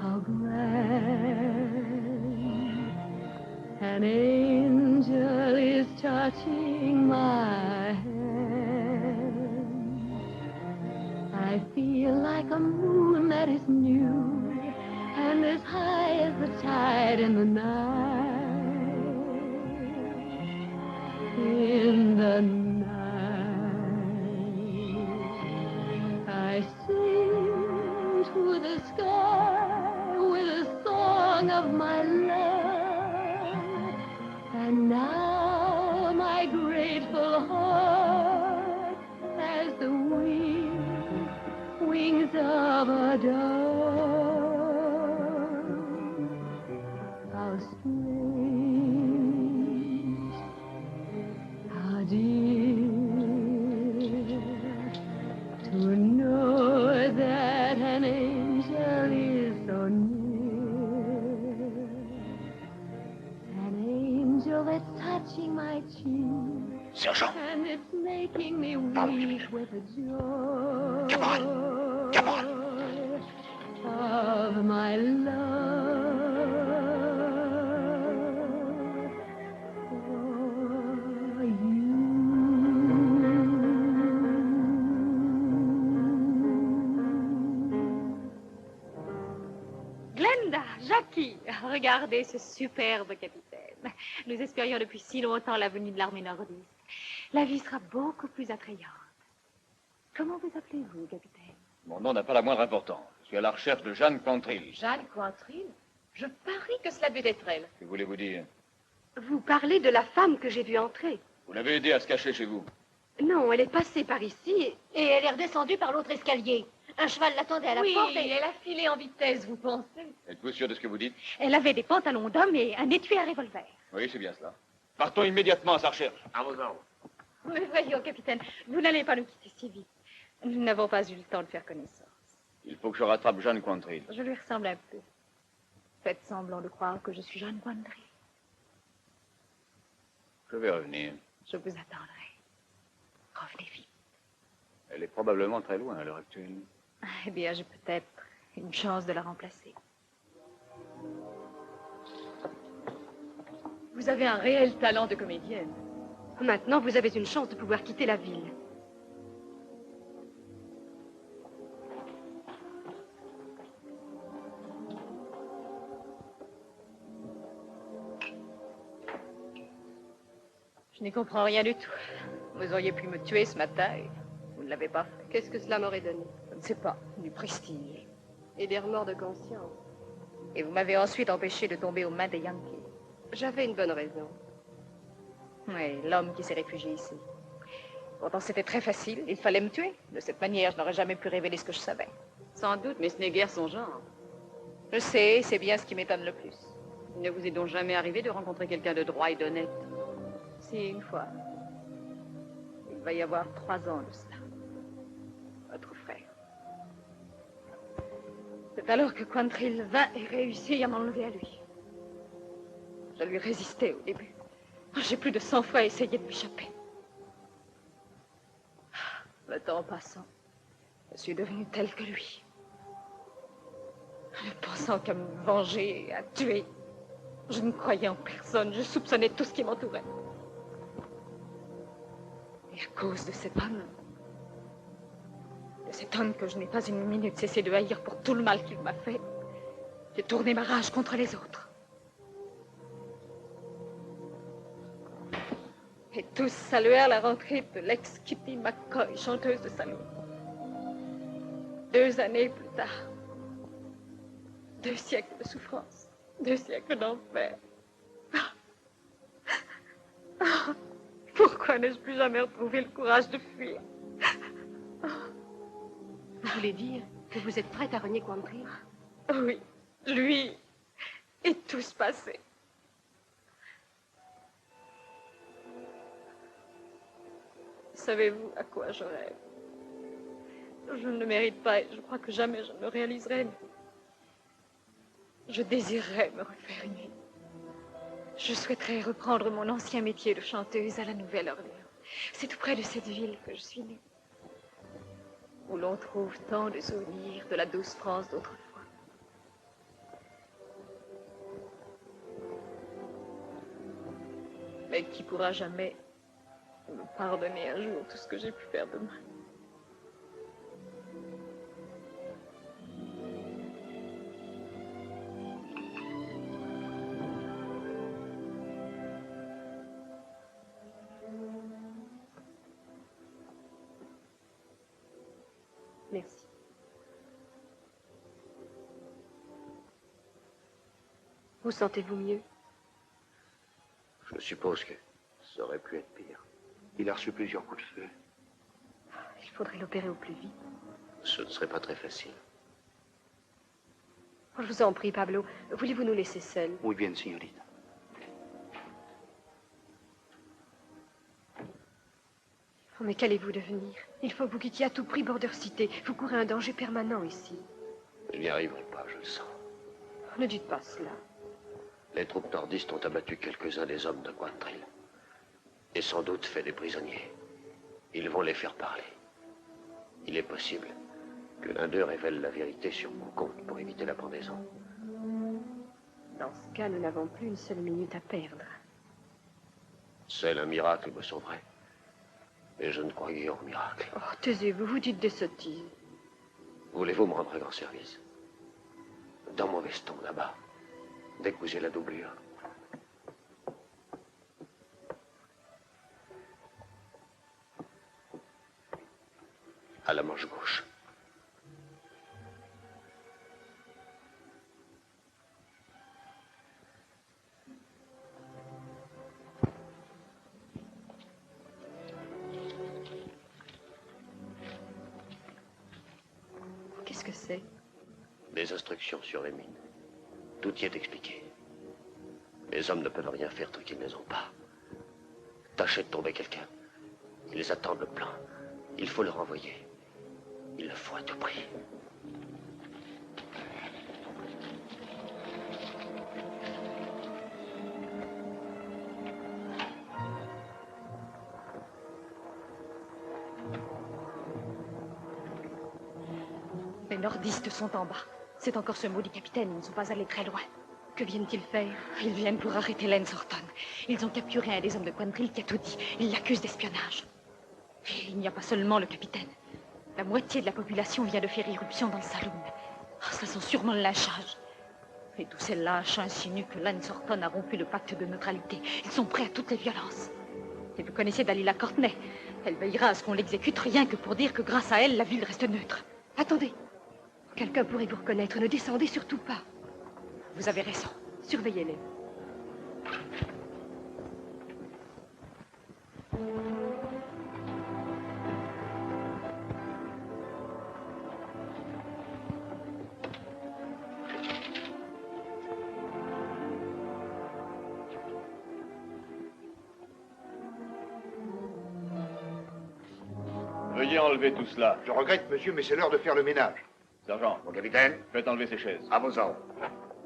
how grand. An angel is touching my hand. feel like a moon that is new and as high as the tide in the night. In the night, I sing to the sky with a song of my love. And now my grateful heart has the wings of a dove. How strange, how dear, to know that an angel is so near. An angel that's touching my cheek, Sergeant. and it's making me weep with the joy of my love for you. Glenda, Jackie, regardez ce superbe capitaine. Nous espérions depuis si longtemps la venue de l'armée nordiste. La vie sera beaucoup plus attrayante. Comment vous appelez-vous, capitaine? Mon nom n'a pas la moindre importance. Je suis à la recherche de Jeanne Quantrill. Jeanne Quantrill? Je parie que cela devait être elle. Que voulez-vous dire? Vous parlez de la femme que j'ai vue entrer. Vous l'avez aidée à se cacher chez vous. Non, elle est passée par ici Et elle est redescendue par l'autre escalier. Un cheval l'attendait à la porte et... elle a filé en vitesse, vous pensez? Êtes-vous sûr de ce que vous dites? Elle avait des pantalons d'homme et un étui à revolver. Oui, c'est bien cela. Partons immédiatement à sa recherche. À vos ordres. Mais voyons, capitaine, vous n'allez pas nous quitter si vite. Nous n'avons pas eu le temps de faire connaissance. Il faut que je rattrape Jeanne Quantrill. Je lui ressemble un peu. Faites semblant de croire que je suis Jeanne Quantrill. Je vais revenir. Je vous attendrai. Revenez vite. Elle est probablement très loin à l'heure actuelle. Eh bien, j'ai peut-être une chance de la remplacer. Vous avez un réel talent de comédienne. Maintenant, vous avez une chance de pouvoir quitter la ville. Je n'y comprends rien du tout. Vous auriez pu me tuer ce matin et vous ne l'avez pas fait. Qu'est-ce que cela m'aurait donné? Je ne sais pas. Du prestige. Et des remords de conscience. Et vous m'avez ensuite empêché de tomber aux mains des Yankees. J'avais une bonne raison. Oui, l'homme qui s'est réfugié ici. Pourtant, c'était très facile. Il fallait me tuer. De cette manière, je n'aurais jamais pu révéler ce que je savais. Sans doute, mais ce n'est guère son genre. Je sais, c'est bien ce qui m'étonne le plus. Il ne vous est donc jamais arrivé de rencontrer quelqu'un de droit et d'honnête? Si, une fois. Il va y avoir 3 ans de cela. Votre frère. C'est alors que Quantrill vint et réussit à m'enlever à lui. Je lui résistais au début. J'ai plus de sang-froid à essayer de m'échapper. Le temps passant, je suis devenue telle que lui. Ne pensant qu'à me venger et à tuer, je ne croyais en personne, je soupçonnais tout ce qui m'entourait. Et à cause de cet homme que je n'ai pas une minute cessé de haïr pour tout le mal qu'il m'a fait, j'ai tourné ma rage contre les autres. Et tous saluèrent la rentrée de l'ex-Kitty McCoy, chanteuse de salon. 2 années plus tard, 2 siècles de souffrance, 2 siècles d'enfer. Pourquoi n'ai-je plus jamais retrouvé le courage de fuir? Vous voulez dire que vous êtes prête à renier Quantrill? Oui, lui et tout ce passé. Savez-vous à quoi je rêve? Je ne le mérite pas et je crois que jamais je ne le réaliserai. Je désirerais me refaire une vie. Je souhaiterais reprendre mon ancien métier de chanteuse à la Nouvelle-Orléans. C'est tout près de cette ville que je suis née, où l'on trouve tant de souvenirs de la douce France d'autrefois. Mais qui pourra jamais me pardonner un jour tout ce que j'ai pu faire de mal? Merci. Vous sentez-vous mieux? Je suppose que ça aurait pu être pire. Il a reçu plusieurs coups de feu. Il faudrait l'opérer au plus vite. Ce ne serait pas très facile. Oh, je vous en prie, Pablo. Voulez-vous nous laisser seuls? Muy bien, señorita. Oh, mais qu'allez-vous devenir? Il faut que vous quittiez à tout prix Border City. Vous courez un danger permanent ici. Je n'y arriverai pas, je le sens. Ne dites pas cela. Les troupes nordistes ont abattu quelques-uns des hommes de Quantrill. Et sans doute fait des prisonniers. Ils vont les faire parler. Il est possible que l'un d'eux révèle la vérité sur mon compte pour éviter la pendaison. Dans ce cas, nous n'avons plus une seule minute à perdre. Seul un miracle me sauverait. Et je ne crois guère au miracle. Oh, taisez-vous, vous dites des sottises. Voulez-vous me rendre un grand service? Dans mon veston, là-bas, décousez la doublure. À la manche gauche. Qu'est-ce que c'est? Des instructions sur les mines. Tout y est expliqué. Les hommes ne peuvent rien faire tant qu'ils ne les ont pas. Tâchez de tomber quelqu'un. Ils attendent le plan. Il faut le renvoyer. Il le faut à tout prix. Les nordistes sont en bas. C'est encore ce maudit capitaine, ils ne sont pas allés très loin. Que viennent-ils faire? Ils viennent pour arrêter Lance Horton. Ils ont capturé un des hommes de Quantrill qui a tout dit. Ils l'accusent d'espionnage. Et il n'y a pas seulement le capitaine. La moitié de la population vient de faire irruption dans le saloon. Oh, ça sent sûrement le lynchage. Et tous ces lâches insinuent que Lance Horton a rompu le pacte de neutralité. Ils sont prêts à toutes les violences. Et vous connaissez Dalila Courtney. Elle veillera à ce qu'on l'exécute rien que pour dire que grâce à elle, la ville reste neutre. Attendez. Quelqu'un pourrait vous reconnaître. Ne descendez surtout pas. Vous avez raison. Surveillez-les. Veuillez enlever tout cela. Je regrette, monsieur, mais c'est l'heure de faire le ménage. Sergent. Mon capitaine. Faites enlever ces chaises. À vos ordres.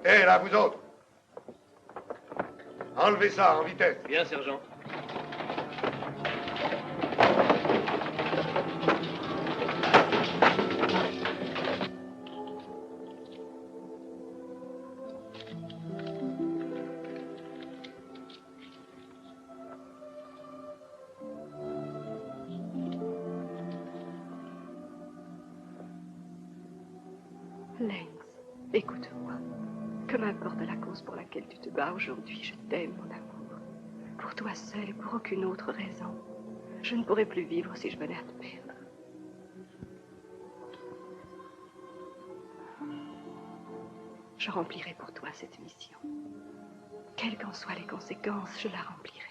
Hé, là, vous autres. Enlevez ça en vitesse. Bien, sergent. Lance, écoute-moi. Que m'importe la cause pour laquelle tu te bats aujourd'hui, je t'aime, mon amour. Pour toi seul et pour aucune autre raison. Je ne pourrais plus vivre si je venais à te perdre. Je remplirai pour toi cette mission. Quelles qu'en soient les conséquences, je la remplirai.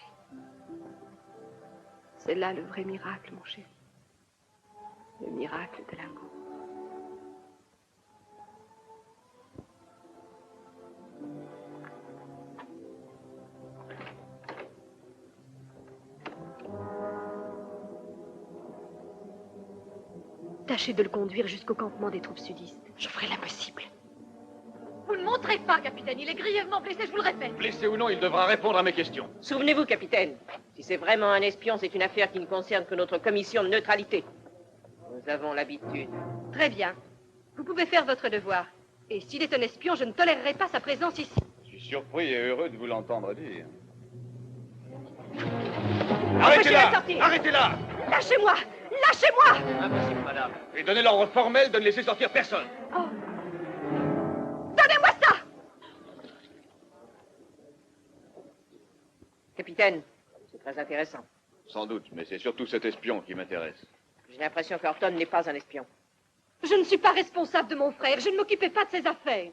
C'est là le vrai miracle, mon chéri. Le miracle de l'amour. Tâchez de le conduire jusqu'au campement des troupes sudistes. Je ferai l'impossible. Vous ne montrez pas, capitaine. Il est grièvement blessé, je vous le répète. Blessé ou non, il devra répondre à mes questions. Souvenez-vous, capitaine, si c'est vraiment un espion, c'est une affaire qui ne concerne que notre commission de neutralité. Nous avons l'habitude. Très bien. Vous pouvez faire votre devoir. Et s'il est un espion, je ne tolérerai pas sa présence ici. Je suis surpris et heureux de vous l'entendre dire. Arrêtez-la! Arrêtez-la! Lâchez-moi! Lâchez-moi! Impossible, madame. Et donnez l'ordre formel de ne laisser sortir personne. Oh. Donnez-moi ça! Capitaine, c'est très intéressant. Sans doute, mais c'est surtout cet espion qui m'intéresse. J'ai l'impression qu'Horton n'est pas un espion. Je ne suis pas responsable de mon frère. Je ne m'occupais pas de ses affaires.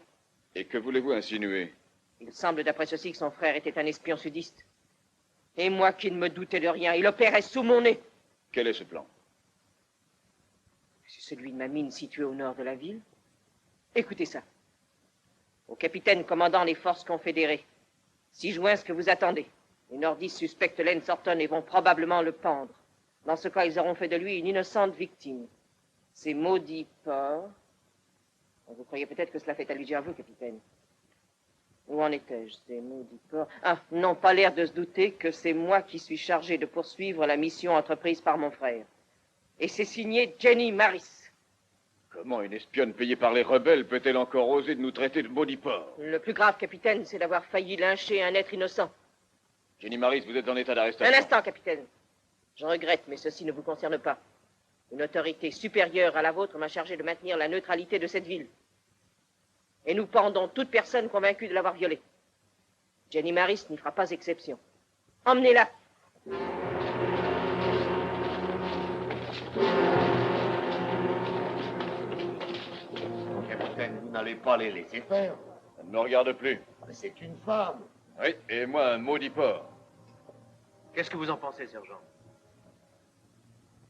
Et que voulez-vous insinuer? Il semble d'après ceci que son frère était un espion sudiste. Et moi qui ne me doutais de rien, il opérait sous mon nez. Quel est ce plan? C'est celui de ma mine située au nord de la ville. Écoutez ça. Au capitaine commandant les forces confédérées. 6 juin, ce que vous attendez. Les nordistes suspectent Len Sorton et vont probablement le pendre. Dans ce cas, ils auront fait de lui une innocente victime. Ces maudits porcs... Vous croyez peut-être que cela fait allusion à vous, capitaine. Où en étais-je, ces maudits porcs? Ah, n'ont pas l'air de se douter que c'est moi qui suis chargé de poursuivre la mission entreprise par mon frère. Et c'est signé Jenny Maris. Comment une espionne payée par les rebelles peut-elle encore oser de nous traiter de maudits porcs? Le plus grave, capitaine, c'est d'avoir failli lyncher un être innocent. Jenny Maris, vous êtes en état d'arrestation. Un instant, capitaine. Je regrette, mais ceci ne vous concerne pas. Une autorité supérieure à la vôtre m'a chargé de maintenir la neutralité de cette ville. Et nous pendons toute personne convaincue de l'avoir violée. Jenny Maris n'y fera pas exception. Emmenez-la. Capitaine, vous n'allez pas les laisser faire. Ça ne me regarde plus. Mais c'est une femme. Oui, et moi, un maudit porc. Qu'est-ce que vous en pensez, sergent?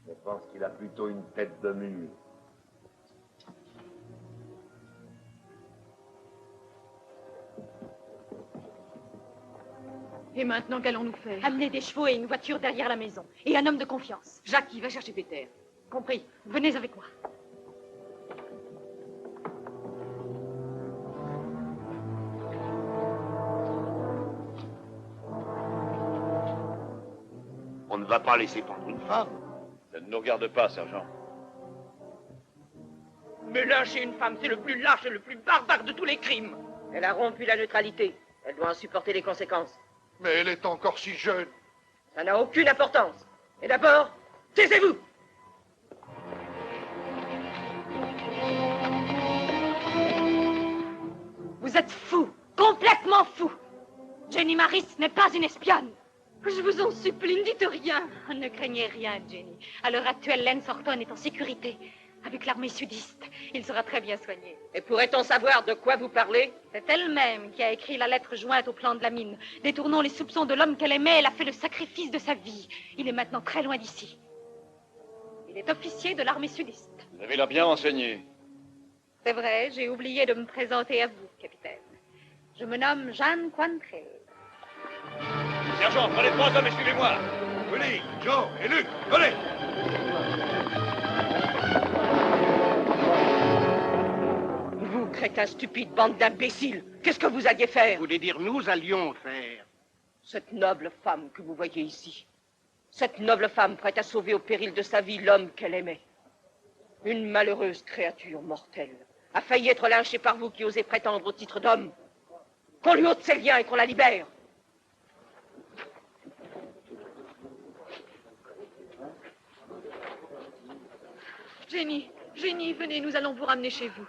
Je pense qu'il a plutôt une tête de mule. Et maintenant, qu'allons-nous faire? Amener des chevaux et une voiture derrière la maison. Et un homme de confiance. Jacques, va chercher Peter. Compris. Venez avec moi. On ne va pas laisser pendre une femme. Ça ne nous regarde pas, sergent. Mais lyncher une femme, c'est le plus lâche et le plus barbare de tous les crimes. Elle a rompu la neutralité. Elle doit en supporter les conséquences. Mais elle est encore si jeune. Ça n'a aucune importance. Et d'abord, taisez-vous! Vous êtes fou. Complètement fou. Jenny Maris n'est pas une espionne. Je vous en supplie, ne dites rien. Ne craignez rien, Jenny. À l'heure actuelle, Len Sorton est en sécurité. Avec l'armée sudiste, il sera très bien soigné. Et pourrait-on savoir de quoi vous parlez? C'est elle-même qui a écrit la lettre jointe au plan de la mine. Détournant les soupçons de l'homme qu'elle aimait, elle a fait le sacrifice de sa vie. Il est maintenant très loin d'ici. Il est officier de l'armée sudiste. Vous avez l'air bien renseigné. C'est vrai, j'ai oublié de me présenter à vous, capitaine. Je me nomme Jeanne Quantrill. Sergent, prenez 3 hommes et suivez-moi. Venez, Joe et Luc, venez! Vous, crétin stupide, bande d'imbéciles, qu'est-ce que vous alliez faire? Vous voulez dire nous allions faire? Cette noble femme que vous voyez ici, cette noble femme prête à sauver au péril de sa vie l'homme qu'elle aimait. Une malheureuse créature mortelle a failli être lynchée par vous qui osez prétendre au titre d'homme. Qu'on lui ôte ses liens et qu'on la libère. Jenny, Jenny, venez, nous allons vous ramener chez vous.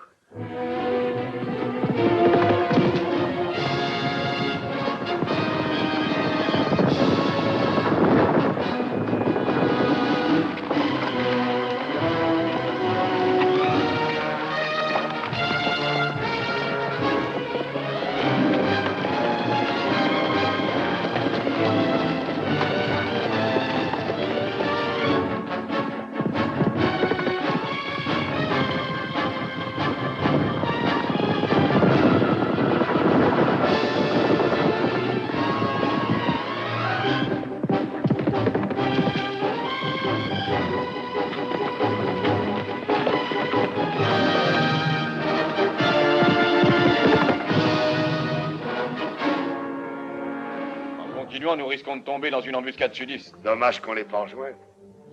Nous risquons de tomber dans une embuscade sudiste. Dommage qu'on l'ait pas rejoint.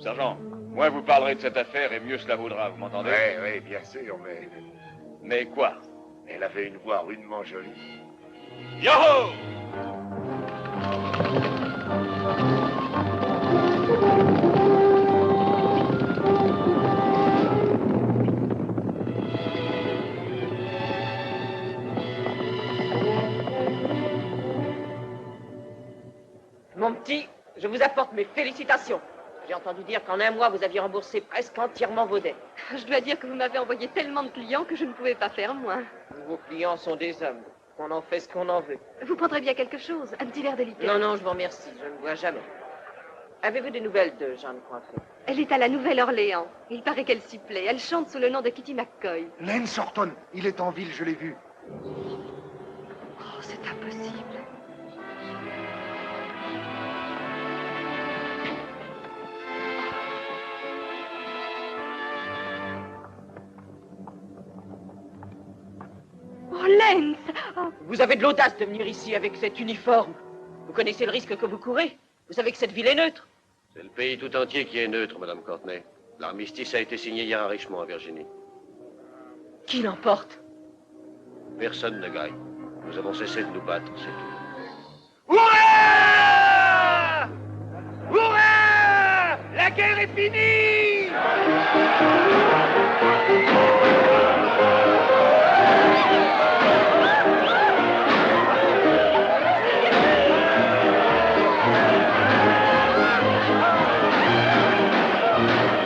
Sergent, moins vous parlerez de cette affaire et mieux cela vaudra, vous m'entendez? Oui, bien sûr, mais... Mais quoi? Elle avait une voix rudement jolie. Yo-ho! Mon petit, je vous apporte mes félicitations. J'ai entendu dire qu'en un mois, vous aviez remboursé presque entièrement vos dettes. Je dois dire que vous m'avez envoyé tellement de clients que je ne pouvais pas faire moins. Vos clients sont des hommes. On en fait ce qu'on en veut. Vous prendrez bien quelque chose, un petit verre de liqueur. Non, non, je vous remercie. Je ne bois jamais. Avez-vous des nouvelles de Jeanne Coiffée? Elle est à la Nouvelle-Orléans. Il paraît qu'elle s'y plaît. Elle chante sous le nom de Kitty McCoy. Len Sorton, il est en ville, je l'ai vu. Oh, c'est impossible. Oh, Lens! Oh. Vous avez de l'audace de venir ici avec cet uniforme. Vous connaissez le risque que vous courez. Vous savez que cette ville est neutre. C'est le pays tout entier qui est neutre, Madame Courtney. L'armistice a été signé hier à Richmond, en Virginie. Qui l'emporte? Personne ne gagne. Nous avons cessé de nous battre, c'est tout. Hurrah! Hurrah! La guerre est finie!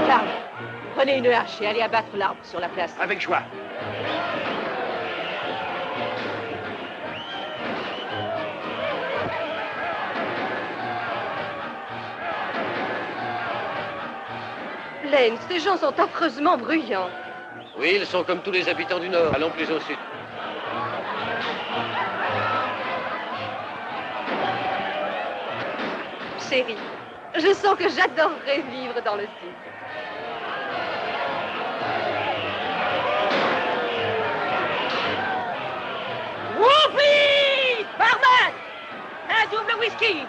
Charles, prenez une hache et allez abattre l'arbre sur la place. Avec joie. Lens, ces gens sont affreusement bruyants. Oui, ils sont comme tous les habitants du Nord. Allons plus au sud. Chérie, je sens que j'adorerais vivre dans le sud. Whoopi! Barman! Un double whisky!